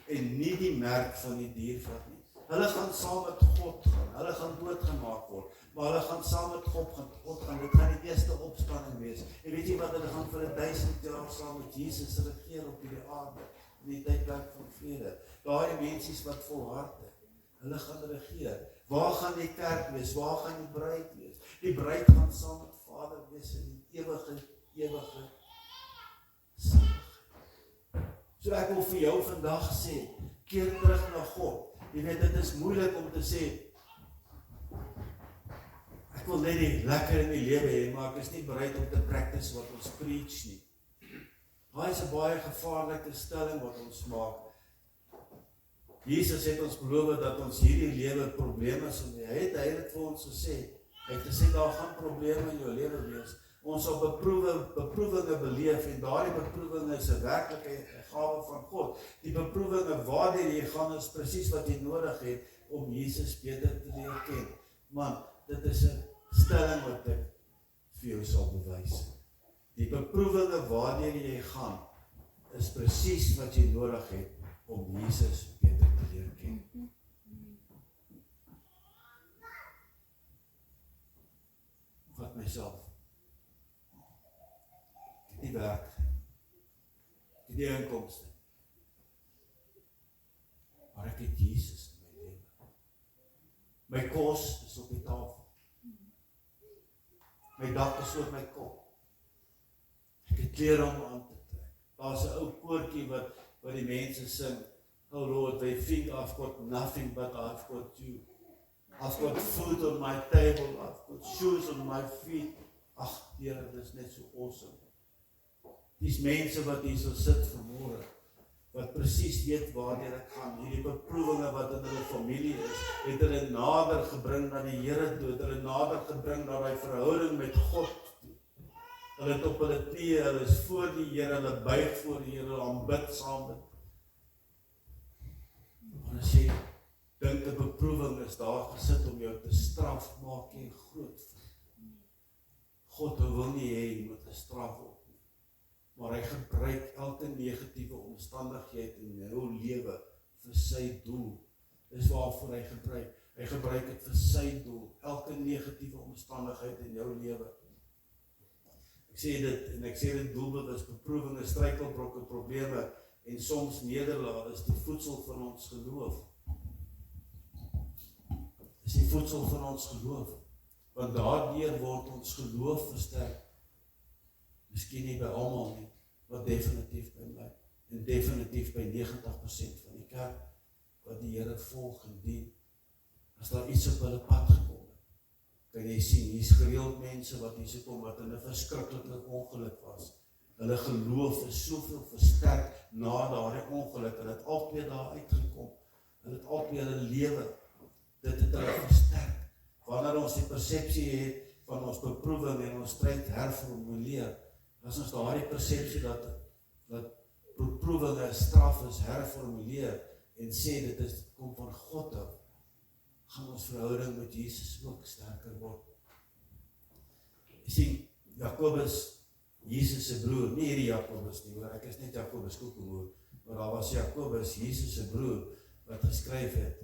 En nie die merk van die dier vat nie. Hulle gaan saam met God gaan, hulle gaan doodgemaak word, maar hulle gaan saam met God gaan, dit gaan die eerste opstanding wees. En weet jy wat, hulle gaan vir 1000 jaar saam met Jesus regeer op hierdie aarde, in die tydperk van vrede. Daardie mensies wat volhard het, hulle gaan regeer. Waar gaan die kerk wees? Waar gaan die bruid wees? Die bruid gaan saam met Vader wees in die ewige saligheid. So ek wil vir jou vandag sê, keer terug na God. Jy weet, dit is moeilik om te sê, ek wil net die lekker in die lewe hê, maar ek is nie bereid om te practice wat ons preach nie. Daai is 'n baie gevaarlike stelling wat ons maak. Jesus het ons beloof dat ons hierdie lewe probleme sal hê. Hy het vir ons gesê, hy het gesê daar gaan probleme in jou lewe wees. Ons sal beproewinge beleef en daardie beproewinge is 'n werklike gawe van God. Die beproewinge waardeur jy gaan is presies wat jy nodig het om Jesus beter te leer ken. Man, dit is 'n stelling wat ek vir jou sal bewys. Die beproewinge waardeur jy gaan is presies wat jy nodig het om Jesus beter te leer ken. Vat myself. Die werk, die inkomste. Maar ek het Jesus in my lewe. My kos is op die tafel. My dak is oor my kop. Ek het klere om aan te trek. Daar's 'n ou koortjie wat die mense sing, oh Lord, they think I've got nothing but I've got you. I've got food on my table, I've got shoes on my feet. Ag, Here, dit is net so awesome. Dis mense wat hier so sit vanmôre, wat presies weet waardeur ek gaan, hierdie beproewinge wat in hulle familie is, het hulle nader gebring na die Here toe, het hulle nader gebring na die verhouding met God toe. Hulle het op hulle knieë, hulle is voor die Here, hulle buig voor die Here, hulle aanbid saam met. Maar as jy dink 'n beproewing is daar gesit om jou te straf, maak jy groot. God wil nie hê jy moet 'n straf op. Maar hy gebruik elke negatiewe omstandigheid in jou lewe vir sy doel. Dis waarvoor hy gebruik. Hy gebruik dit vir sy doel. Elke negatiewe omstandigheid in jou lewe. Ek sê dit, en ek sê dit doelbewus, beproewinge, struikelblokke, probleme, en soms nederlaag is die voedsel van ons geloof. Is die voedsel van ons geloof. Want daardeur word ons geloof versterk. Miskien nie by almal nie, wat definitief by my, en definitief by 90% van die kerk, wat die Here volg en dien, as daar iets op hulle pad gekom het, kan jy sien, hier's gereeld mense wat hier kom, wat in 'n verskriklike ongeluk was. Hulle geloof is soveel versterk na daardie ongeluk, hulle het altyd daar uitgekom, hulle het altyd hulle lewe, dit het hulle versterk. Wanneer ons die persepsie het van ons beproewing en ons stryd herformuleer, as ons daardie persepsie dat beproewing 'n straf is herformuleer en sê dit kom van God af, gaan ons verhouding met Jesus ook sterker word. Jy sien, Jakobus, Jesus se broer, nie hierdie Jakobus nie, hoor, ek is net Jakobus Koekemoer, maar daar was Jakobus, Jesus se broer, wat geskryf het,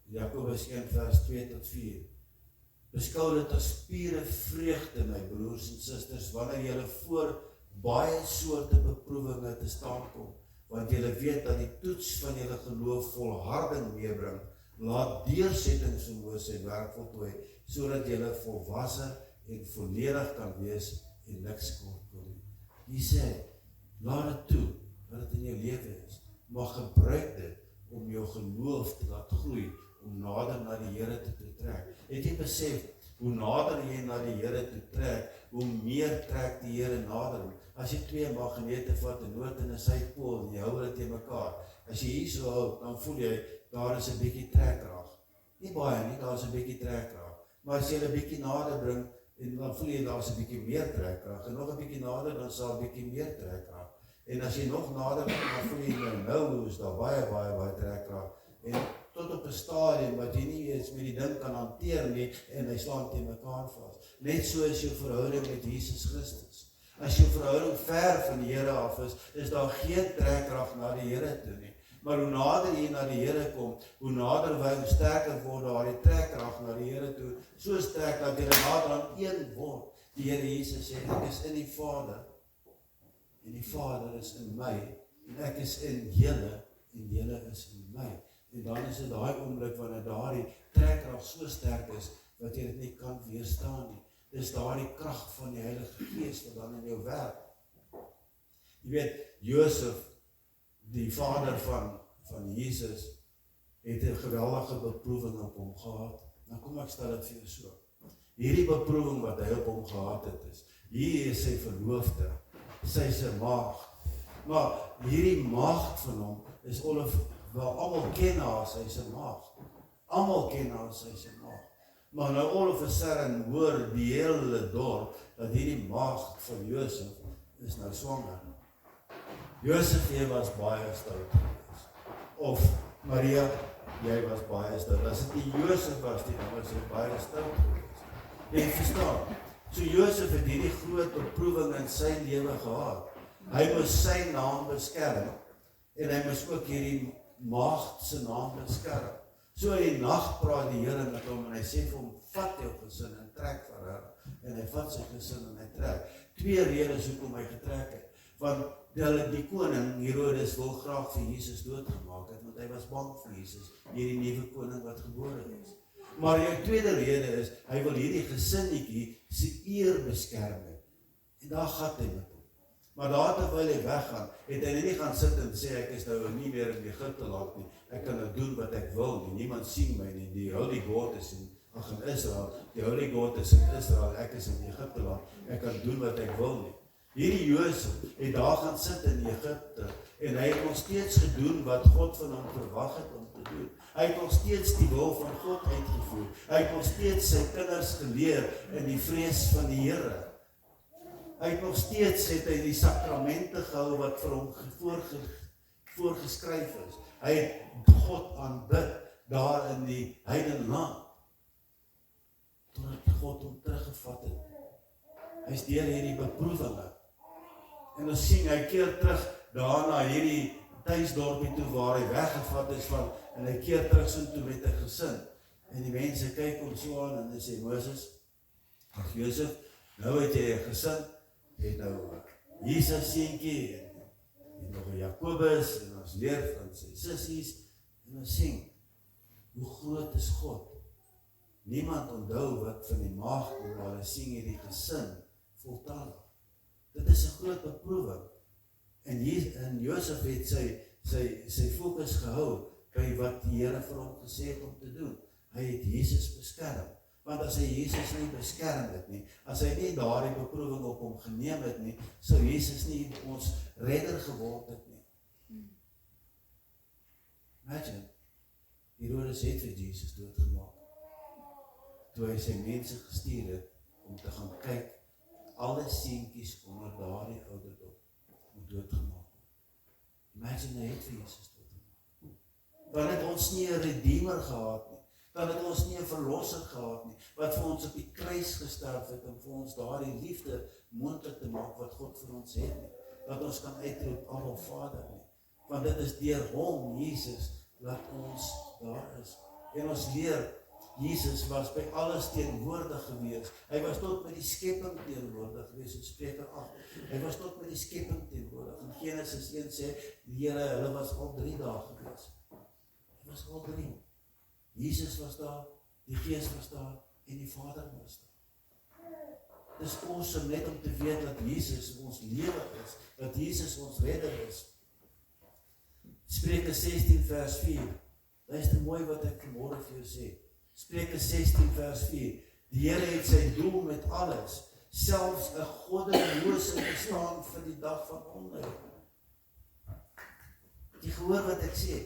Jakobus 1 vers 2 tot 4. Beskou dit as pure vreugde, my broers en susters, wanneer julle voor baie soorte beproewinge te staan kom, want julle weet dat die toets van julle geloof volharding meebring, laat deursettingsvermoë sy werk voltooi, sodat julle volwasse en volledig kan wees en niks kort kom nie. Die sê, laat dit toe, wat dit in jou lewe is, maar gebruik dit om jou geloof te laat groei, om nader na die Here te trek. Het jy besef, hoe nader jy na die Here toe trek, hoe meer trek die Here nader. As jy twee magnete vat, 'n noord en 'n suidpool, en jy hou hulle teen mekaar, as jy hier so hou, dan voel jy, daar is 'n bietjie trekkrag. Nie baie nie, daar is 'n bietjie trekkrag. Maar as jy 'n bietjie nader bring, en dan voel jy, daar is 'n bietjie meer trekkrag, en nog 'n bietjie nader, dan sal 'n bietjie meer trekkrag. En as jy nog nader bring, dan voel jy nou is daar baie trekkrag. En tot op 'n stadium wat jy nie eens met die ding kan hanteer nie, en hy slaan teen mekaar vas. Net so is jou verhouding met Jesus Christus. As jou verhouding ver van die Here af is daar geen trekkrag na die Here toe nie. Maar hoe nader jy na die Here kom, hoe nader hoe sterker word daardie trekkrag na die Here toe, so sterk dat jy nader aan een word. Die Here Jesus sê, ek is in die Vader, en die Vader is in my, en ek is in julle, en julle is in my. En dan is dit daai oomblik wanneer daardie trekkrag so sterk is, dat jy dit nie kan weerstaan nie. Dis daardie krag van die Heilige Gees wat dan in jou werk. Jy weet, Josef, die vader van Jesus, het 'n geweldige beproewing op hom gehad. Nou kom ek stel dit vir jou so. Hierdie beproewing wat hy op hom gehad het is, hier is sy verloofde, sy se maagd. Maar hierdie maagd van hom is wel almal ken haar as sy se maagd. Almal ken haar as sy se maagd. Maar nou all of a sudden hoor die hele dorp dat hierdie maagd van Josef is nou swanger. Josef, jy was baie stout geweest. Of Maria, jy was baie stout. As dit nie Josef was nie, dan was hy baie stout geweest. Jy verstaan? So Josef het hierdie groot beproewing in sy lewe gehad. Hy moes sy naam beskerm en hy moes ook hierdie maagd se naam beskerm. So in die nag praat die Here met hom en hy sê vir hom, vat jou gesin en trek vir haar. En hy vat sy gesin en hy trek. Twee redes hoekom hy getrek het. Want die koning, Herodes, wil graag vir Jesus doodgemaak het, want hy was bang vir Jesus, hierdie nuwe koning wat gebore is. Maar die tweede rede is, hy wil hierdie gesinnetjie se eer beskerm het. En daar gaat hy met hom. Maar daar terwyl hy weggaan, het hy nie gaan sit en sê, ek is nou nie meer in Egipte land nie, ek kan nou doen wat ek wil nie, niemand sien my nie, die Holy God is in Israel, die Holy God is in Israel, ek is in Egipte land, ek kan doen wat ek wil nie. Hierdie Josef het daar gaan sit in Egipte, en hy het nog steeds gedoen wat God van hom verwag het om te doen. Hy het nog steeds die wil van God uitgevoer, hy het nog steeds sy kinders geleer in die vrees van die Here. Hy het nog steeds het hy die sakramente gehou wat vir hom voorgeskryf is. Hy het God aanbid daar in die heidenland. Totdat God hom teruggevat het. Hy is deur hierdie beproewinge. En ons sien, hy keer terug daarna hierdie tuisdorpie toe waar hy weggevat is van, en hy keer terug so toe met 'n gesin. En die mense kyk hom so aan en hy sê, Moses, ag Josef, nou het jy 'n gesin, het nou Jesus seentjie, en nog 'n Jakobus, en ons leer van sy sissies, en ons sien, hoe groot is God. Niemand onthou wat van die maagd, maar hulle sien hierdie gesin voltalig. Dit is 'n groot beproewing. En Josef het sy fokus gehou by wat die Here vir hom gesê het om te doen. Hy het Jesus beskerm. Want as hy Jesus nie beskerm het nie, as hy nie daardie beproewing op hom geneem het nie, sou Jesus nie ons redder geword het nie. Imagine, Herodes het vir Jesus doodgemaak. Toe hy sy mense gestuur het om te gaan kyk, alle seentjies onder daardie ouderdom moet doodgemaak word. Imagine, hy het vir Jesus doodgemaak. Dan het ons nie 'n redeemer gehad nie. Dan het ons nie 'n verlosser gehad nie, wat vir ons op die kruis gesterf het en vir ons daardie liefde moontlik te maak wat God vir ons het nie. Dat ons kan uitroep, Abba Vader nie. Want dit is deur hom, Jesus, dat ons daar is. En ons leer, Jesus was by alles teenwoordig gewees. Hy was tot met die skepping teenwoordig gewees, in Spreuke 8. Hy was tot met die skepping teenwoordig. In Genesis 1 sê, die Here, hulle was al 3 dae gewees. Hy was al 3. Jesus was daar, die Gees was daar, en die Vader was daar. Dis awesome net om te weet dat Jesus ons lewe is, dat Jesus ons redder is. Spreuke 16 vers 4. Luister mooi wat ek vanmôre vir jou sê. Spreuke 16 vers 4. Die Here het sy doel met alles, selfs 'n goddelose bestaan vir die dag van onheil. Jy gehoor wat ek sê?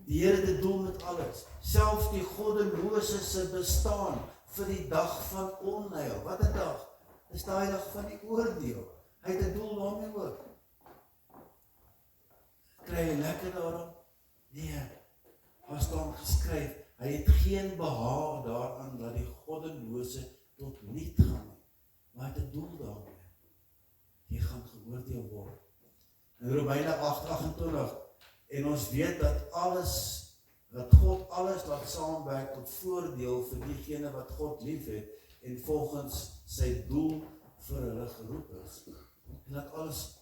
Die Here het 'n doel met alles, selfs die goddelose se bestaan vir die dag van onheil. Wat 'n dag? Dis daai dag van die oordeel. Hy het 'n doel daarmee ook. Kry jy lekker daarom? Nee, daar staan geskryf, hy het geen behaag daaraan dat die goddelose tot niet gaan nie. Maar hy het 'n doel daarmee. Jy gaan geoordeel word. In Romeine 8:28, en ons weet dat God alles laat saamwerk tot voordeel vir diegene wat God lief het en volgens sy doel vir hulle geroep is. En dat alles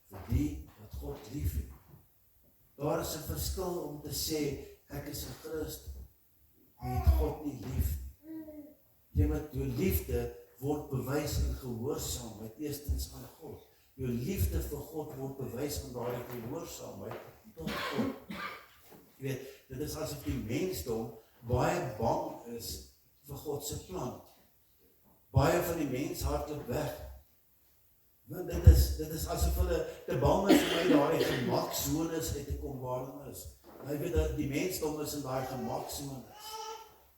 vir die wat God lief het. Daar is 'n verskil om te sê, ek is 'n Christen, jy het God nie lief nie. Jy moet jou liefde word bewys in gehoorsaamheid, eerstens aan God. Jou liefde vir God word bewys in daardie gehoorsaamheid tot God. Jy weet, dit is asof die mensdom baie bang is vir God se plan. Baie van die mens hardloop weg. Want dit is asof hulle te bang is om uit daardie gemaksones uit te kom waar hulle is. Jy weet dat die mensdom is in daai gemaksones.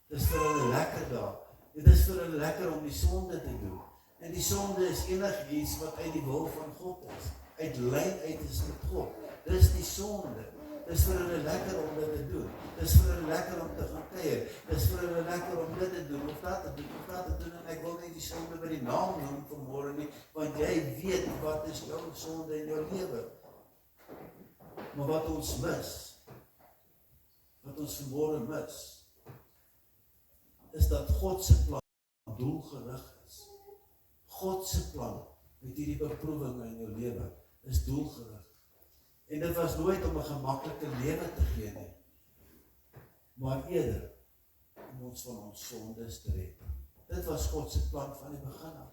Dit is vir hulle lekker daar. Dit is vir hulle lekker om die sonde te doen. En die sonde is enigiets wat uit die wil van God is. Uit lyn uit is met God. Dis die sonde. Dis vir hulle lekker om dit te doen. Dis vir hulle lekker om te gaan kuier. Dis vir hulle lekker om dit te doen of dat te doen of dat te doen. En ek wil nie die sonde by die naam noem vanmôre nie, want jy weet wat is jou sonde in jou lewe. Maar wat ons mis, wat ons vanmôre mis, is dat God se plan doelgerig is. God se plan met hierdie beproewinge in jou lewe is doelgerig. En dit was nooit om 'n gemaklike lewe te gee nie, maar eerder om ons van ons sondes te red. Dit was God se plan van die begin af.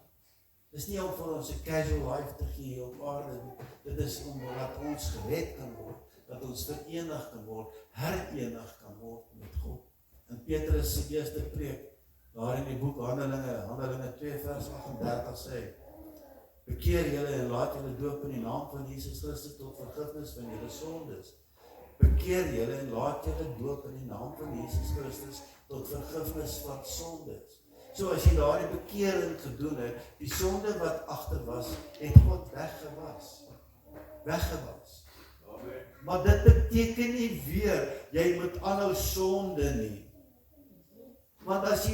Dis nie om vir ons 'n casual life te gee op aarde nie. Dit is om dat ons gered kan word, dat ons verenig kan word, herenig kan word met God. In Petrus se eerste preek, daar in die boek Handelinge 2 vers 38 sê, bekeer julle en laat julle doop in die naam van Jesus Christus tot vergifnis van julle sondes. Bekeer julle en laat julle doop in die naam van Jesus Christus tot vergifnis van sondes. So as jy daardie bekering gedoen het, die sonde wat agter was, het God weggewas. Maar dit beteken nie weer, jy moet aanhou sonde nie. Want as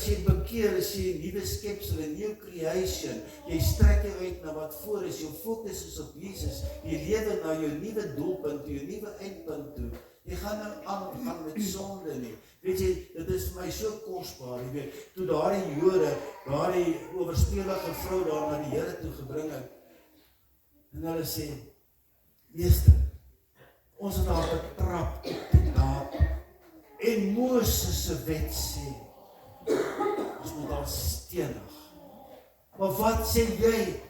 jy bekeer, is jy 'n nuwe skepsel, 'n new creation. Jy strek jou uit na wat voor is, jou fokus is op Jesus. Jy lewe na jou nuwe doelpunt, jou nuwe eindpunt toe. Jy gaan nou aangaan met sonde nie. Weet jy, dit is vir my so kosbaar, jy weet, toe daardie Jode, daardie owerspelige vrou daar na die Here toe gebring het, en hulle sê, Meester, ons het haar betrap op die daad, en Moses se wet sê, ons moet haar stenig. Maar wat sê jy?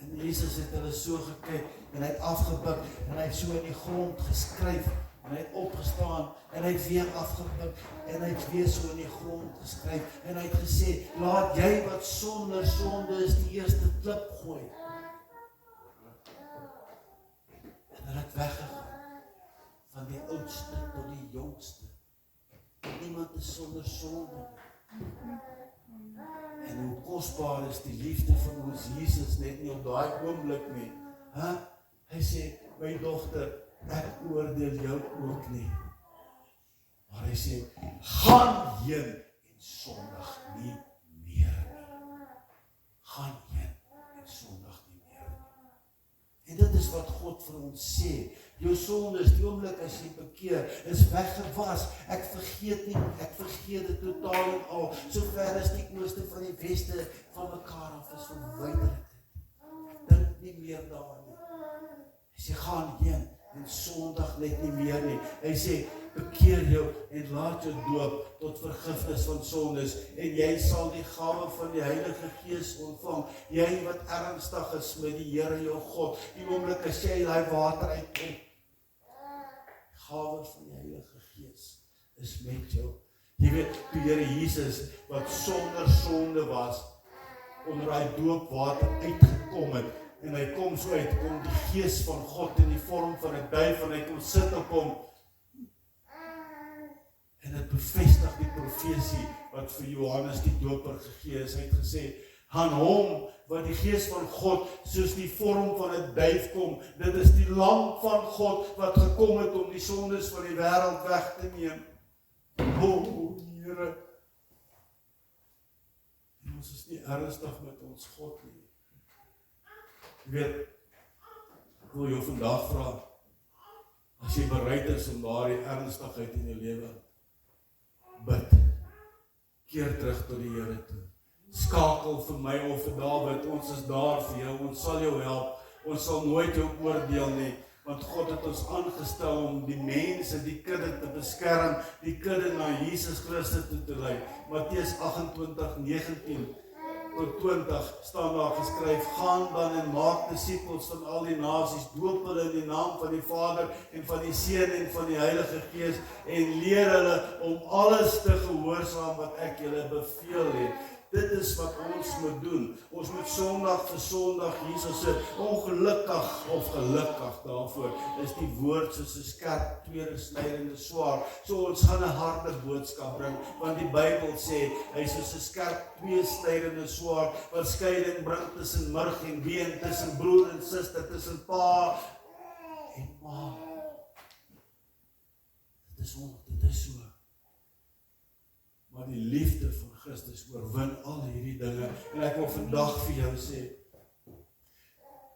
En En Jesus het hulle so gekyk, en hy het afgebuk, en hy het so in die grond geskryf, en hy het opgestaan, en hy het weer afgebuk, en hy het weer so in die grond geskryf, en hy het gesê, laat jy wat sonder sonde is, die eerste klip gooi. En hy het weggegaan, van die oudste tot die jongste. Niemand is sonder sonde. En hoe kosbaar is die liefde van ons Jesus, net nie op daai oomblik nie. Hy sê, my dogter, ek oordeel jou ook nie. Maar hy sê, gaan heen en sondig nie meer nie. Gaan heen en sondig nie meer nie. En dit is wat God vir ons sê. Jou sondes, die oomblik as jy bekeer, is weggewas. Ek vergeet dit totaal en al. So ver as die ooste van die weste van mekaar af is, verwyder ek dit. Dink nie meer daaraan nie. Hy sê, gaan heen en sondig net nie meer nie. Hy sê, bekeer jou en laat jou doop tot vergifnis van sondes en jy sal die gawe van die Heilige Gees ontvang. Jy wat ernstig is met die Here jou God, die oomblik as jy daai water uitkom, die gawe van die Heilige Gees is met jou. Jy weet, toe Here Jesus wat sonder sonde was, onder daai doopwater uitgekom het, en hy kom so uit, kom die Gees van God in die vorm van 'n duif, en hy kom sit op hom, en het bevestig die profesie wat vir Johannes die doper gegee is. Hy het gesê, aan hom wat die Gees van God soos die vorm van 'n duif kom, dit is die lam van God wat gekom het om die sondes van die wêreld weg te neem. O, Here, en ons is nie ernstig met ons God nie. Jy weet, ek wil jou vandag vra, as jy bereid is om daardie ernstigheid in jou lewe, bid, keer terug tot die Here toe. Skakel vir my of vir David, ons is daar vir jou, ons sal jou help, ons sal nooit jou oordeel nie, want God het ons aangestel om die mense, die kudde te beskerm, die kudde na Jesus Christus toe te lei. Matteus 28:19 tot 20 staan daar geskryf, gaan dan en maak disippels van al die nasies, doop hulle in die naam van die Vader en van die Seun en van die Heilige Gees en leer hulle om alles te gehoorsaam wat ek julle beveel het. Dit is wat ons moet doen. Ons moet Sondag vir Sondag hierso sit. Ongelukkig of gelukkig daarvoor is die woord soos 'n skerp tweesnydende swaard. So ons gaan 'n harde boodskap bring, want die Bybel sê hy is soos 'n skerp tweesnydende swaard wat skeiding bring tussen murg en been, tussen broer en suster, tussen pa en ma. Dit is so. Maar die liefde van Christus oorwin al hierdie dinge. En ek wil vandag vir jou sê,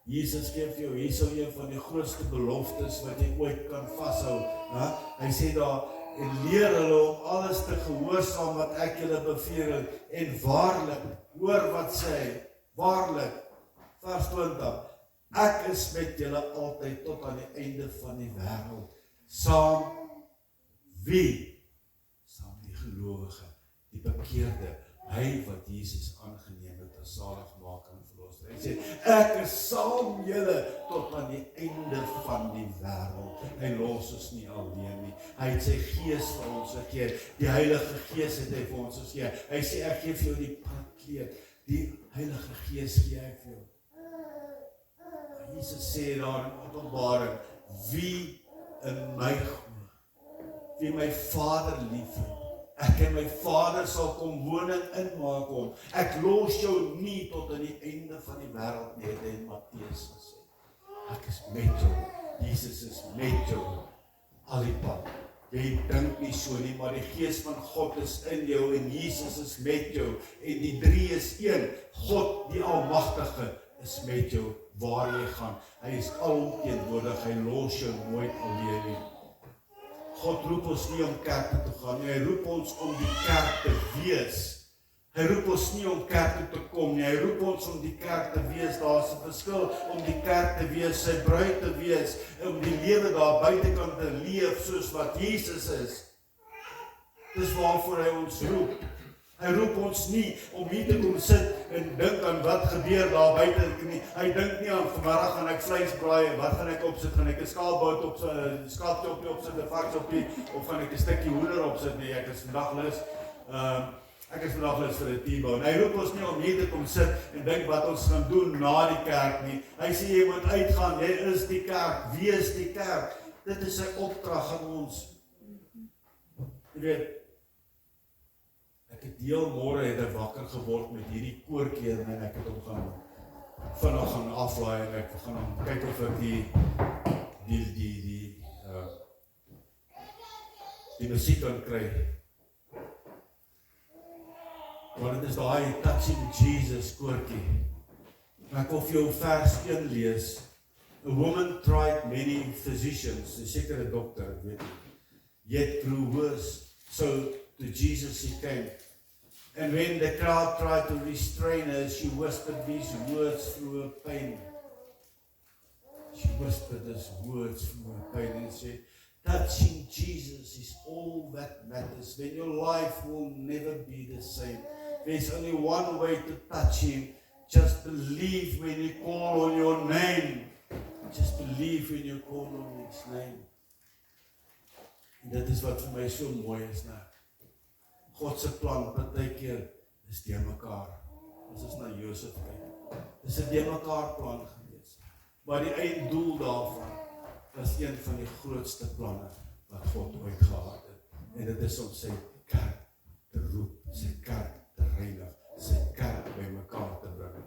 Jesus gee vir jou hierso een van die grootste beloftes wat jy ooit kan vashou. Hy sê daar, en leer hulle om alles te gehoorsaam wat ek julle beveel het. En waarlik, hoor wat sê hy, waarlik, vers 20, ek is met julle altyd tot aan die einde van die wêreld. Saam wie? Saam die gelowige, die bekeerde, hy wat Jesus aangeneem het as zaligmaker en verlosser. Hy sê, ek is saam julle tot aan die einde van die wêreld. Hy los ons nie alleen nie. Hy het sy Gees vir ons gegee. Die Heilige Gees het hy vir ons gegee. Hy sê, ek gee vir jou die pakkleed. Die Heilige Gees gee ek vir jou. Jesus sê daar in Openbaring, wie in my glo, wie my Vader lief het, ek en my Vader sal kom woning inmaak hom. Ek los jou nie tot aan die einde van die wêreld nie, het hy in Matteus gesê. Ek is met jou. Jesus is met jou. Al die pad. Jy dink nie so nie, maar die Gees van God is in jou en Jesus is met jou. En die drie is een. God, die Almagtige, is met jou waar jy gaan. Hy is alomteenwoordig. Hy los jou nooit alleen nie. God roep ons nie om kerk toe te gaan nie, hy roep ons om die kerk te wees. Hy roep ons nie om kerk toe te kom nie, hy roep ons om die kerk te wees. Daar is 'n verskil om die kerk te wees, sy bruid te wees, om die lewe daar buitekant te leef soos wat Jesus is. Dis waarvoor hy ons roep. Hy roep ons nie om hier te kom sit en dink aan wat gebeur daar buite nie. Hy dink nie aan vanmiddag gaan ek vleis braai, wat gaan ek opsit, gaan ek 'n skaapbout op skaapchoppie opsit, 'n varkchoppie, of gaan ek 'n stukkie hoender opsit nie. Ek is vandag lus vir 'n T-bone. Hy roep ons nie om hier te kom sit en dink wat ons gaan doen na die kerk nie. Hy sê jy moet uitgaan, jy is die kerk, wie is die kerk? Dit is sy opdrag aan ons. Jy weet, ek het heel môre het ek wakker geword met hierdie koortjie en ek het hom vinnig gaan aflaai en ek gaan hom kyk of ek die musiek kan kry. Want dit is daai touching Jesus koortjie. Ek wil vir jou vers 1 lees. A woman tried many physicians, 'n sekere dokter, weet jy, yet grew worse. So to Jesus he came. And when the crowd tried to restrain her, she whispered these words through her pain. She whispered these words through her pain and said, touching Jesus is all that matters. Then your life will never be the same. There's only one way to touch him. Just believe when you call on your name. Just believe when you call on his name. En dit is wat vir my so mooi is, né? God se plan partykeer is teë mekaar. Ons is na Josef kyk. Dis 'n teë mekaar plan gewees. Maar die einddoel daarvan is een van die grootste planne wat God ooit gehad het. En dit is om sy kerk te roep, sy kerk te reinig, sy kerk by mekaar te bring.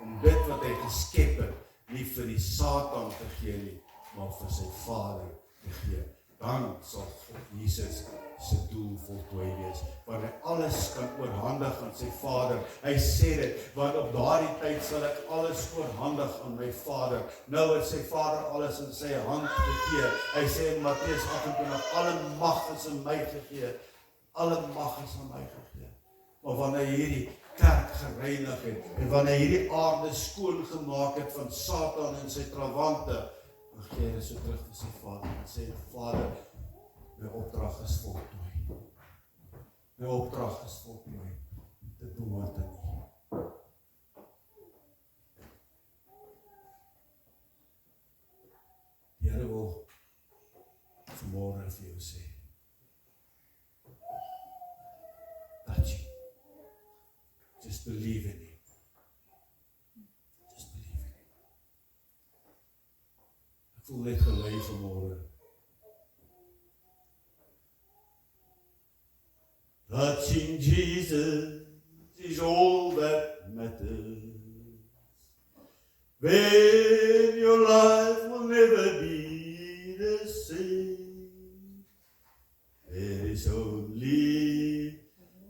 Om dit wat hy geskep het, nie vir die Satan te gee nie, maar vir sy Vader te gee. Dan sal Jesus se doel voltooi wees, want hy alles kan oorhandig aan sy Vader. Hy sê dit, want op daardie tyd sal ek alles oorhandig aan my Vader. Nou het sy Vader alles in sy hand gegee. Hy sê in Matteus 28, alle mag is in my gegee. Alle mag is aan my gegee. Maar wanneer hierdie kerk gereinig het, en wanneer hierdie aarde skoon gemaak het van Satan en sy trawante, dan gee hy so terug vir sy Vader en sê, Vader, my opdrag is voltooi. My opdrag is voltooi. Dit behoort aan nie. Die Here wil vanmôre vir jou sê, touch him. Just believe in him. Just believe in him. Ek voel net gelei vanmôre. Touching Jesus is all that matters. When your life will never be the same. There is only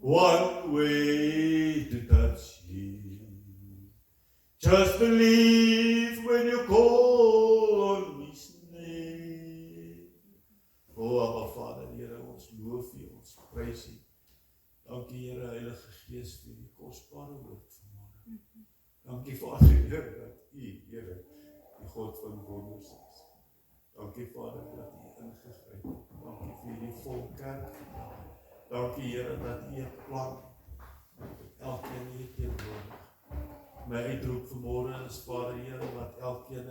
one way to touch him. Just believe when you call on his name. Oh, Abba Vader, Here, ons loof U, ons prys U. Dankie, Here, Heilige Gees, vir die kosbare woord vanmôre. Dankie, Vader, Here, dat U, Here, die God van wonders is. Dankie, Vader, dat U ingegryp het. Dankie vir die volk kerk. Dankie, Here, dat U 'n plan met elkeen hier teenwoordig. My uitroep vanmôre is, Vader, Here, dat elkeen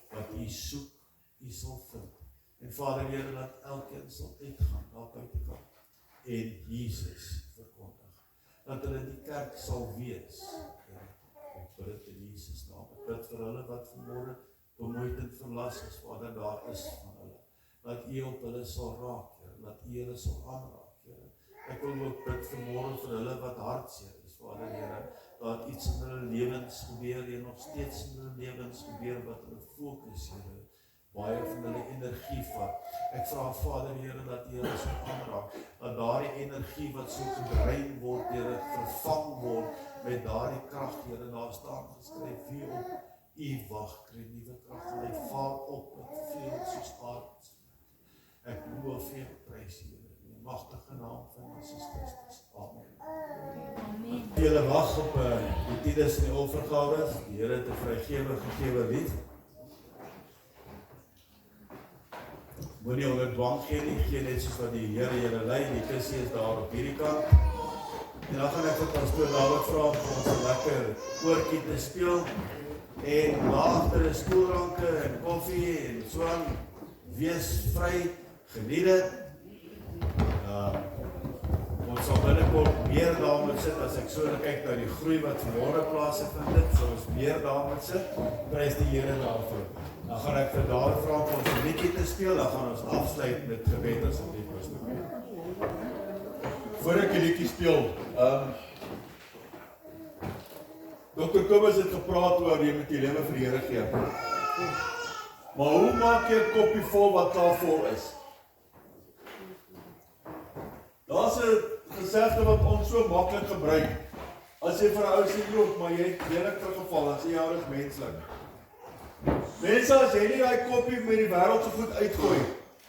wat U soek, U sal vind. En Vader, Here, dat elkeen sal uitgaan daar buitekant en Jesus verkondig. Dat hulle die kerk sal wees. Ek bid dit in Jesus naam. Ek bid vir hulle wat vanmôre bemoeid en verlas is, Vader, daar is van hulle. Dat U op hulle sal raak, Here, dat U hulle sal aanraak, Here. Ek wil ook bid vanmôre vir hulle wat hartseer is, Vader, Here, dat iets in hulle lewens gebeur en nog steeds in hulle lewens gebeur wat hulle fokus, Here, baie van hulle energie vat. Ek vra, Vader, Here, dat U hulle sal aanraak, dat daardie energie wat so gedrein word, Here, vervang word met daardie krag, Here. Daar staan geskryf, wie op U wag, kry nuwe krag, en hy vaar op met veel soos aards. Ek loof U, prys U, in die magtige naam van Jesus Christus. Amen. Amen. Julle wag op die tiendes en die offergawes. Die Here het 'n vrygewe gegewe lied. Moenie onder dwang gee nie, gee net soos wat die Here julle lei. Die kussie is daar op hierdie kant. En dan gaan ek vir pastoor David vra om vir ons 'n lekker koortjie te speel. En na agter is koeldranke en koffie en so aan. Wees vry, geniet dit. Ons sal binnekort meer daar moet sit, as ek so kyk na die groei wat vanmôre plaasgevind het, sal ons meer daar moet sit. Prys die Here daarvoor. Dan gaan ek vir David vra om ons 'n liedjie te speel, dan gaan ons afsluit met gebed asseblief. Voor ek die liedjie speel, Dr. Kobus het gepraat oor jy moet die lewe vir die Here gee. Maar hoe maak jy 'n koppie vol wat klaar vol is? Daar's 'n gesegde wat ons so maklik gebruik. As jy vir 'n ou sê loop, maar jy het weer teruggeval, dan sê jy ou is menslik. Mense, as jy nie daai koppie met die wêreld se goed uitgooi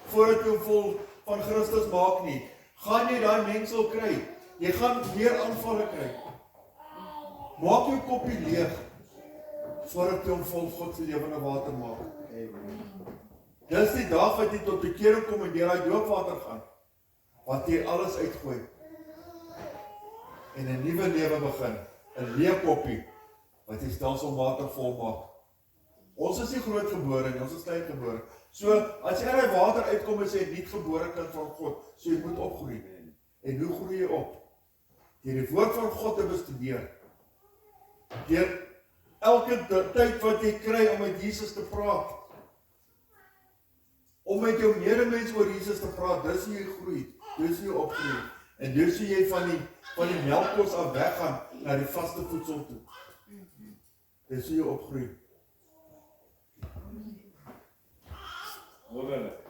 voordat jy hom vol van Christus maak nie, gaan jy daai mengsel kry. Jy gaan weer aanvalle kry. Maak jou koppie leeg voordat jy hom vol God se lewende water maak. Dis die dag wat jy tot bekering kom en deur daai doopwater gaan, wat jy alles uitgooi en 'n nuwe lewe begin, 'n leë koppie wat jy stelselmatig vol maak. Ons is nie groot gebore nie, ons is klein gebore. So as jy uit die water uitkom en sê nuut gebore kind van God, so jy moet opgroei. En hoe groei jy op? Deur die woord van God te bestudeer. Deur elke tyd wat jy kry om met Jesus te praat. Om met jou medemens oor Jesus te praat, dis hoe jy groei, dis hoe jy opgroei. En dis hoe jy van die melkkos af weggaan na die vaste voedsel toe. Dis hoe jy opgroei. Wonderlik.